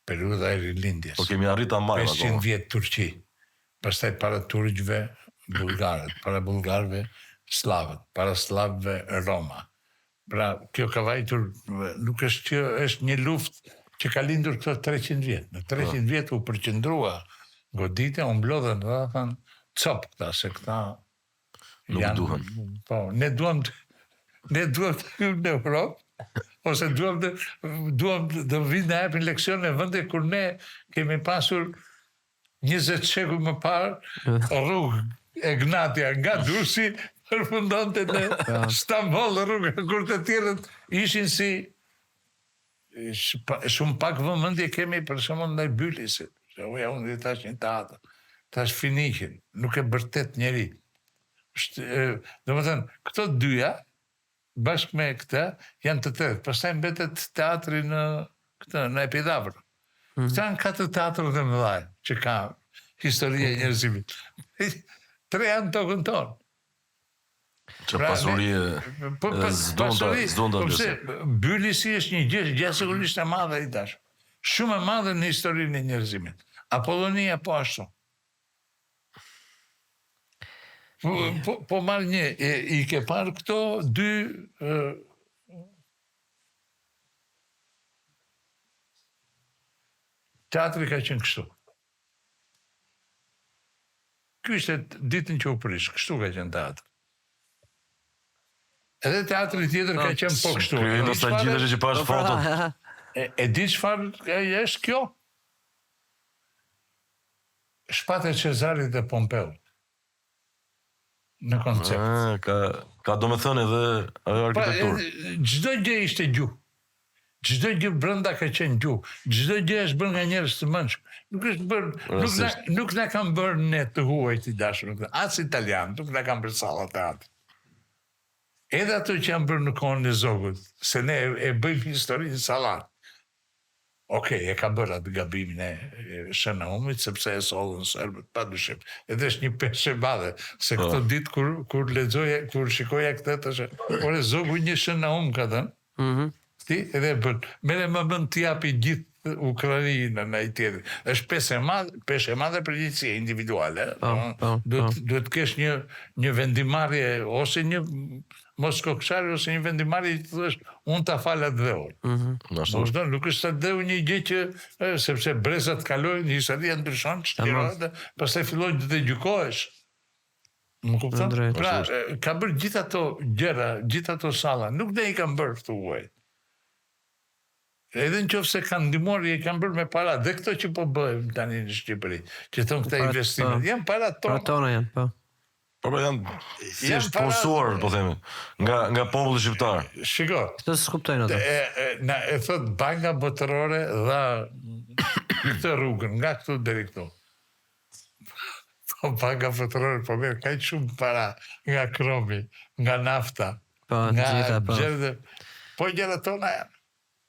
Speaker 3: periudha e rilindjes.
Speaker 2: Po kemi arrit ta marrim
Speaker 3: 500 vjet Turqi. Pastaj para turqëve bullgarët, para bullgarëve slavët, para slavëve Roma. Pra, kjo ka vajtur, nuk është që është një luftë që ka lindur këto 300 vjet. Në 300 vjet u përqendrua goditja, u mblodhen dhe thanë, cop këta, se këta
Speaker 2: nuk duhen.
Speaker 3: Po, ne duam të hymë në Europë, ose duam të vinë në japin leksion e vënde kur ne kemi pasur 20 shekuj më parë rrugë e Gnatia nga Durrësi përfundonte në Stamboll, rrugë kur të tjerët ishin si shumë pak vëmendje kemi për shembull ndaj Bylisit. Unë i tash një teatr, tash finiqin, nuk e bërtet njeri. Domethënë, këto dyja bashkë me këtë janë të tretë. Pastaj mbetet teatri në Epidavër. Këta janë 4 teatrat e mëdha që ka historia e njerëzimit. 3 janë tokën tonë.
Speaker 2: Që pasurie zdon të
Speaker 3: përse Bylisi është një gjë sigurisht e madhe i dash. Shumë e madhe në historinë e njerëzimit. Apollonia po ashtu. Po marrë një, i ke parë këto dy teatri ka qenë kështu. Ky ishte ditën që u prish, kështu ka qenë teatri. Edhe teatri tjetër ka qenë po kështu.
Speaker 2: Ky nostalgjia që pash fotot.
Speaker 3: E di çfarë është kjo? Shpatë e Cezarit dhe Pompeut. Në koncept.
Speaker 2: Ka do me thënë edhe arkitekturë.
Speaker 3: Çdo gjë ishte gjuhë. Çdo gjë brenda ka qenë gjuhë. Çdo gjë është bërë nga njerëz të mençur. Nuk na kanë bërë ne të huaj të dashur. As italian, nuk na kanë bërë salla teatri. Edhe ato që janë bërë në kohën e Zogut, se ne e bëjmë historinë sallat. Okej, e ka bërë atë gabimin e Shënaumit, sepse e sollën serbët, padyshim. Edhe është një peshë e madhe, se këto ditë kur lexoja, kur shikoja këtë thashë, ore Zogu një Shënaum ka dhënë. Ti edhe bën. Merre më bën të japi gjithë Ukrainën në ai tjetër. Është peshë e madhe për gjithësi individuale. Duhet të kesh një vendimarrje ose një mos kokshari ose një vendimarrje që thosh unë ta fal atë dheun. Nuk është të dheu një gjë që sepse brezat kalojnë, historia ndryshon, pastaj fillojnë të gjykohesh. Më kupton? Pra, ka bërë gjithë ato gjëra, gjithë ato salla, nuk ne i kanë bërë këtu huaj. Edhe në qoftë se kanë ndihmuar, i kanë bërë me para, dhe këto që po bëjmë tani në Shqipëri, që thonë këta investimet, janë para tona.
Speaker 1: Para tona janë, po.
Speaker 2: Po janë thjesht punësuar, po themi, nga populli shqiptar.
Speaker 3: Shiko.
Speaker 1: Këto s'kuptojnë ato.
Speaker 3: E thot Banka Botërore dha këtë rrugën, nga këtu deri këtu. Po Banka Botërore po merr kaq shumë para nga kromi, nga nafta, nga gjërat. Po gjërat tona janë.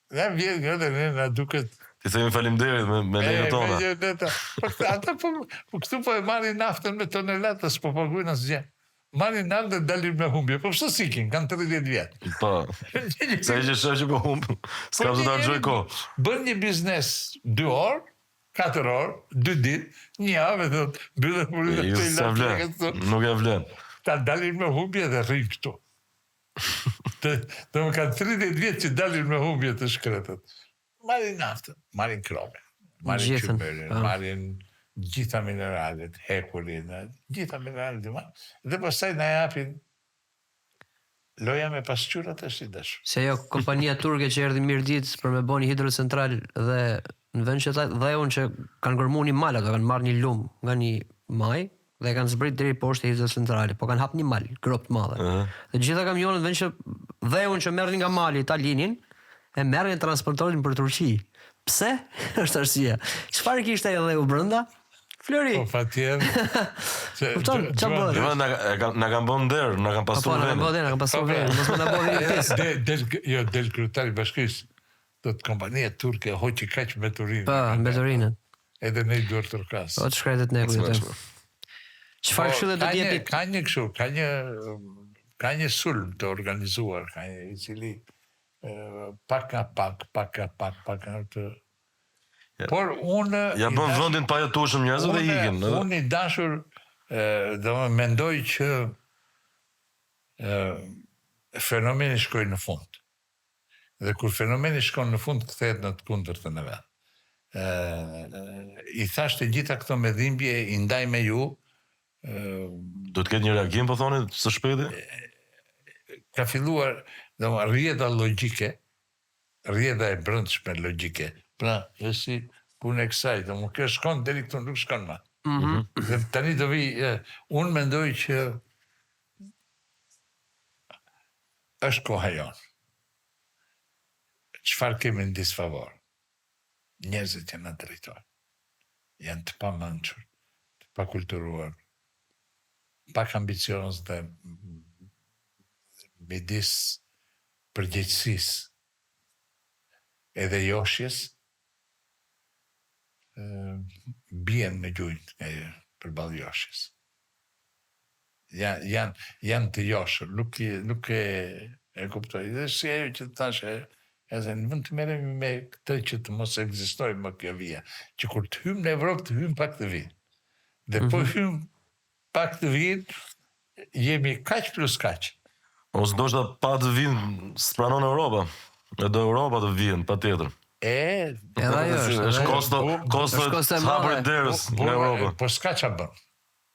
Speaker 3: Dhe vjetë nga dhe ne duket...
Speaker 2: Ti themi faleminderit me lejën tona.
Speaker 3: Ata po këtu po e marrin naftën me tonelatës, po paguajnë asgjë. Marrin naftën dhe dalin me humbje. Po pse sikin, kanë 30 vjetë.
Speaker 2: Po. Sa që shoqë po humb. S'ka të harxoj kohë.
Speaker 3: Bën një biznes 2 orë, 4 orë, 2 ditë, një javë dhe mbyllën punë.
Speaker 2: Nuk e vlen.
Speaker 3: Ta dalin me humbje dhe rrin këtu. Të më kanë 30 vjetë që dalin me humbje të shkretët. Marin naftën, marin krome, marin qymerin, marin gjitha mineralet, hekurin, gjitha mineralet, dhe pastaj na japin loja me pasqyrat është i dashur.
Speaker 1: Se jo, kompania turke që erdhi mirë ditë për me bo një hidrocentral dhe në vend që dhe unë që kanë gërmu një mal, ato kanë marrë një lumë nga një maj, dhe kanë zbrit deri poshtë e hidrocentrale, po kanë hap një mal, grop të madhe. Dhe gjitha kamionët vend që dheun që merrin nga mali Italinin, e merrin transportorin për Turqi. Pse? Është arsyeja. Çfarë kishte ai dheu brenda? Flori.
Speaker 3: Po patjetër.
Speaker 1: Kupton, çfarë bëhet?
Speaker 2: Na kanë bën der, na kanë pasur
Speaker 1: vendin. Po, na kanë pasur vendin. Mos më na bëni
Speaker 3: del kryetari i bashkisë, do të kompania turke hoqi kaq me Turinën.
Speaker 1: Po, me Turinën.
Speaker 3: Edhe ne duhet turkas.
Speaker 1: Po të shkretet ne kujtë. Çfarë këshillet do të jepi?
Speaker 3: Ka një kështu, ka një sulm të organizuar, ka një i cili pak të... Por unë...
Speaker 2: Ja bën vendin pa jetueshëm njerëzve dhe ikin.
Speaker 3: Unë i dashur, do më mendoj që fenomeni shkoj në fund. Dhe kur fenomeni shkon në fund, kthehet në të kundërtën e vet. I thashtë gjitha këto me dhimbje, i ndaj me ju.
Speaker 2: Do të ketë një reagim, po thoni, së shpejti?
Speaker 3: Ka filluar, dhe më rrjeta logjike, rrjeta e brendshme logjike. Pra, e si punë e kësaj, dhe më kjo shkon, deri këtu nuk shkon ma. Dhe tani do vi, unë mendoj që është koha jonë. Çfarë kemi në disfavor? Njerëzit janë në drejtor. Janë të pamëndshur, të pakulturuar, pak ambicioz dhe midis përgjegjësisë edhe joshjes, bien në gjujnë përballë joshjes. Janë të joshur, nuk e kuptoj. Dhe si ajo që të thashë, edhe në vend të merremi me këtë që të mos ekzistojë më kjo vija, që kur të hymë në Evropë, të hymë pak të vinë. Dhe po hymë pak të vinë, jemi kaq plus kaq.
Speaker 2: Ose ndoshta pa të vinë, s'pranon Europa. E do Europa të vinë, patjetër.
Speaker 1: Edhe ajo
Speaker 2: është kosto
Speaker 1: e
Speaker 2: hapur
Speaker 1: madhe.
Speaker 2: derës nga Europa.
Speaker 3: Po s'ka qa bën.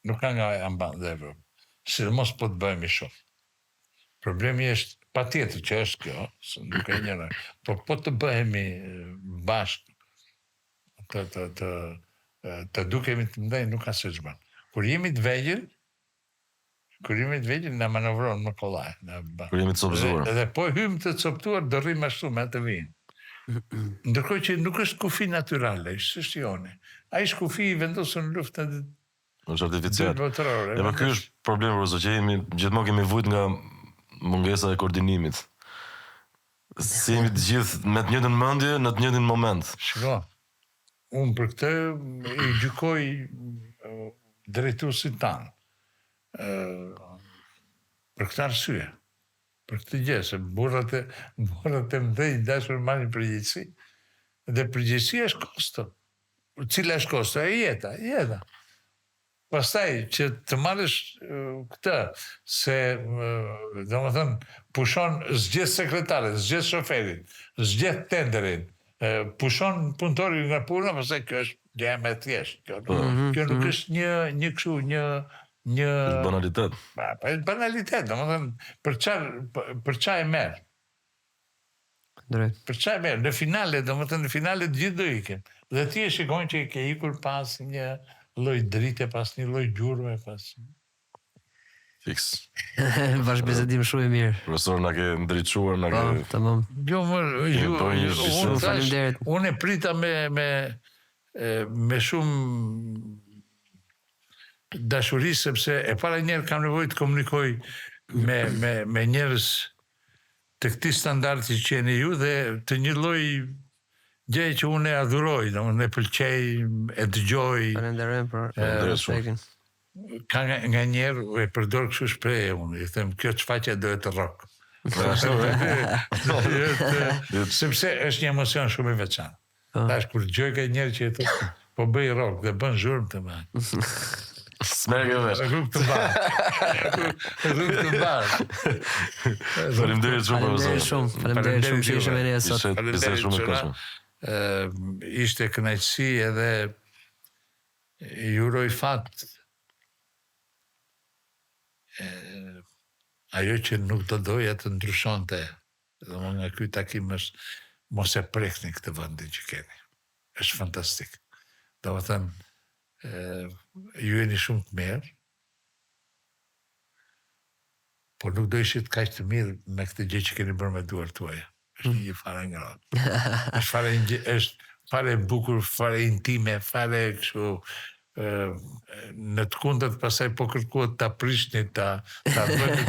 Speaker 3: Nuk ka nga amban dhe Evropë. Sidomos po të bëhemi shumë. Problemi është patjetër që është kjo, se nuk e njëra. Po të bëhemi bashkë, të dukemi të mdhej, nuk ka se ç'bën. Kur jemi të vegjël, na manovron më kollaj.
Speaker 2: Kur jemi të copëzuar.
Speaker 3: Edhe po hymë të coptuar, do rrim ashtu me të vinë. Ndërkohë që nuk është kufi natyrale, është jone. Ai është kufi i vendosur në luftën
Speaker 2: Është artificial.
Speaker 3: botërore.
Speaker 2: Ja, ky është problemi për që jemi gjithmonë kemi vujt nga mungesa e koordinimit. Si jemi të gjithë me të njëjtën mendje në të njëjtin moment.
Speaker 3: Shiko, unë për këtë i gjykoj drejtuesit tanë. Për këtë arsye. Për këtë gjë, se burrat e mëdhenj dashur marrin përgjegjësi, dhe përgjegjësia është kosto. Cila është kosto? E jeta. Pastaj që të marrësh këtë, se domethënë pushon zgjedh sekretarin, zgjedh shoferin, zgjedh tenderin, pushon punëtorin nga puna, pastaj kjo është gjë më e thjeshtë. Kjo nuk është një kështu, një
Speaker 2: Banalitet.
Speaker 3: është banalitet, domethënë për çfarë e merr?
Speaker 1: Drejt.
Speaker 3: Për çfarë e merr? Në finale, domethënë në finale të gjithë do ikin. Dhe ti e shikon që ke ikur pas një lloj drite, pas një lloj gjurme, pas.
Speaker 2: Fiks.
Speaker 1: Bashkëbisedim shumë i mirë.
Speaker 2: Profesor na ke ndriçuar, na
Speaker 1: Po,
Speaker 2: ke
Speaker 1: tamam.
Speaker 3: Jo,
Speaker 1: Faleminderit.
Speaker 3: unë e prita me shumë dashuri, sepse e para njerë kam nevojë të komunikoj me njerëz të këtij standardi që jeni ju dhe të një lloj gjëje që unë e adhuroj, unë e pëlqej, e dëgjoj.
Speaker 1: Falenderojmë për respektin.
Speaker 3: Ka nga njerë e përdor kështu shprehje unë, i them kjo çfaqe do të rrok. Sepse është një emocion shumë i veçantë. Tash kur dëgjoj ka njerë që po bëj rrok dhe bën zhurmë të më.
Speaker 2: Smergë vesh.
Speaker 3: Rrugë të bashkë.
Speaker 2: Faleminderit shumë profesor.
Speaker 1: Faleminderit shumë që ishe me ne sot.
Speaker 2: Ishte shumë e këndshme.
Speaker 3: Ishte kënaqësi edhe ju uroj fat. Ajo që nuk do doja të ndryshonte, domethënë nga ky takim është mos e prekni këtë vendin që keni. Është fantastik. Domethënë ju jeni shumë të mirë, por nuk do ishit kaq të mirë me këtë gjë që keni bërë me duart tuaja. Është një fare ngrohtë. Është fare bukur, fare intime, fare kështu në të kundërt pastaj po kërkohet ta prishni, ta bëni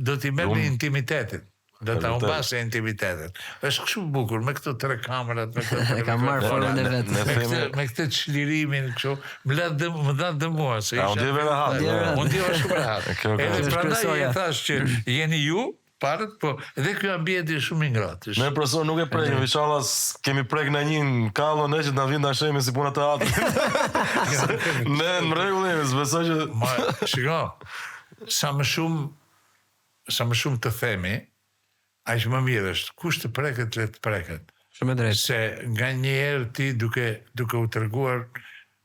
Speaker 3: do t'i merrni intimitetin. Do ta humbasë intimitetin. Është kështu bukur me këto 3 kamerat, me këto.
Speaker 1: E kam marrë formën e vet.
Speaker 3: Me këtë çlirimin kështu, më dha dëmua se
Speaker 2: unë di vera hat.
Speaker 3: Unë di shumë rahat. Edhe prandaj e thash që jeni ju parët, po edhe ky ambient është shumë i ngrohtë.
Speaker 2: Ne profesor nuk e prekim, inshallah kemi prek në një kallon që na vjen ta shemi si puna të teatrit. Ne në rregull jemi, besoj që
Speaker 3: shiko, sa më shumë të themi, aq më mirë është. Kush të preket, le të preket.
Speaker 1: Shumë e drejtë.
Speaker 3: Se nga njerë ti duke u treguar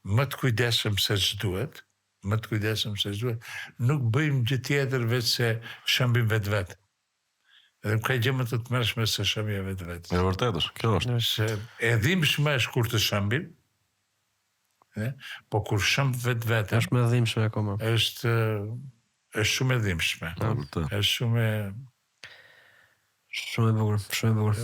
Speaker 3: më të kujdesshëm se ç'duhet, nuk bëjmë gjë tjetër veç se shëmbim vetë. Edhe ka gjë më të tmerrshme se shëmbja vetë.
Speaker 2: E vërtetë është, kjo është.
Speaker 3: Se e dhimbshme është kur të shëmbim, po kur shëmb vetë
Speaker 1: është më dhimbshme akoma.
Speaker 3: Është shumë e dhimbshme. Është shumë
Speaker 1: e bukur.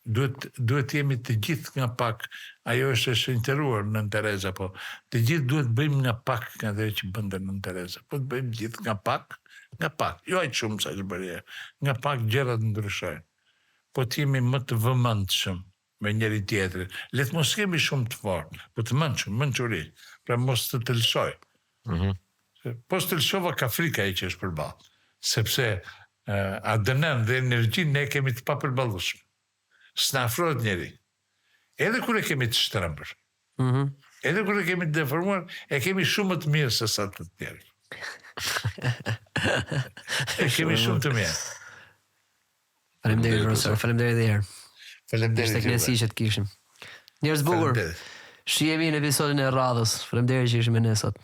Speaker 3: Duhet jemi të gjithë nga pak, ajo është e shenjtëruar në Tereza, po të gjithë duhet bëjmë nga pak nga dhe që bënde në Tereza, po të bëjmë gjithë nga pak, jo aq shumë sa që bërje, nga pak gjërat ndryshojnë, po të jemi më të vëmendshëm me njëri tjetrin, le të mos kemi shumë të fortë, po të mençuri, pra mos të lëshoj. Po të lëshova ka frika ai që është përballë, sepse ADN dhe energjinë ne kemi të papërballueshme. S'na afrohet njeri. Edhe kur e kemi të shtrembër. Edhe kur e kemi deformuar, e kemi shumë më të mirë se sa të tjerë. E kemi shumë të mirë.
Speaker 1: Faleminderit profesor, faleminderit edhe herë.
Speaker 3: Faleminderit.
Speaker 1: Ishte kënaqësi që të kishim. Njerëz bukur. Shihemi në episodin e radhës. Faleminderit që ishim me ne sot.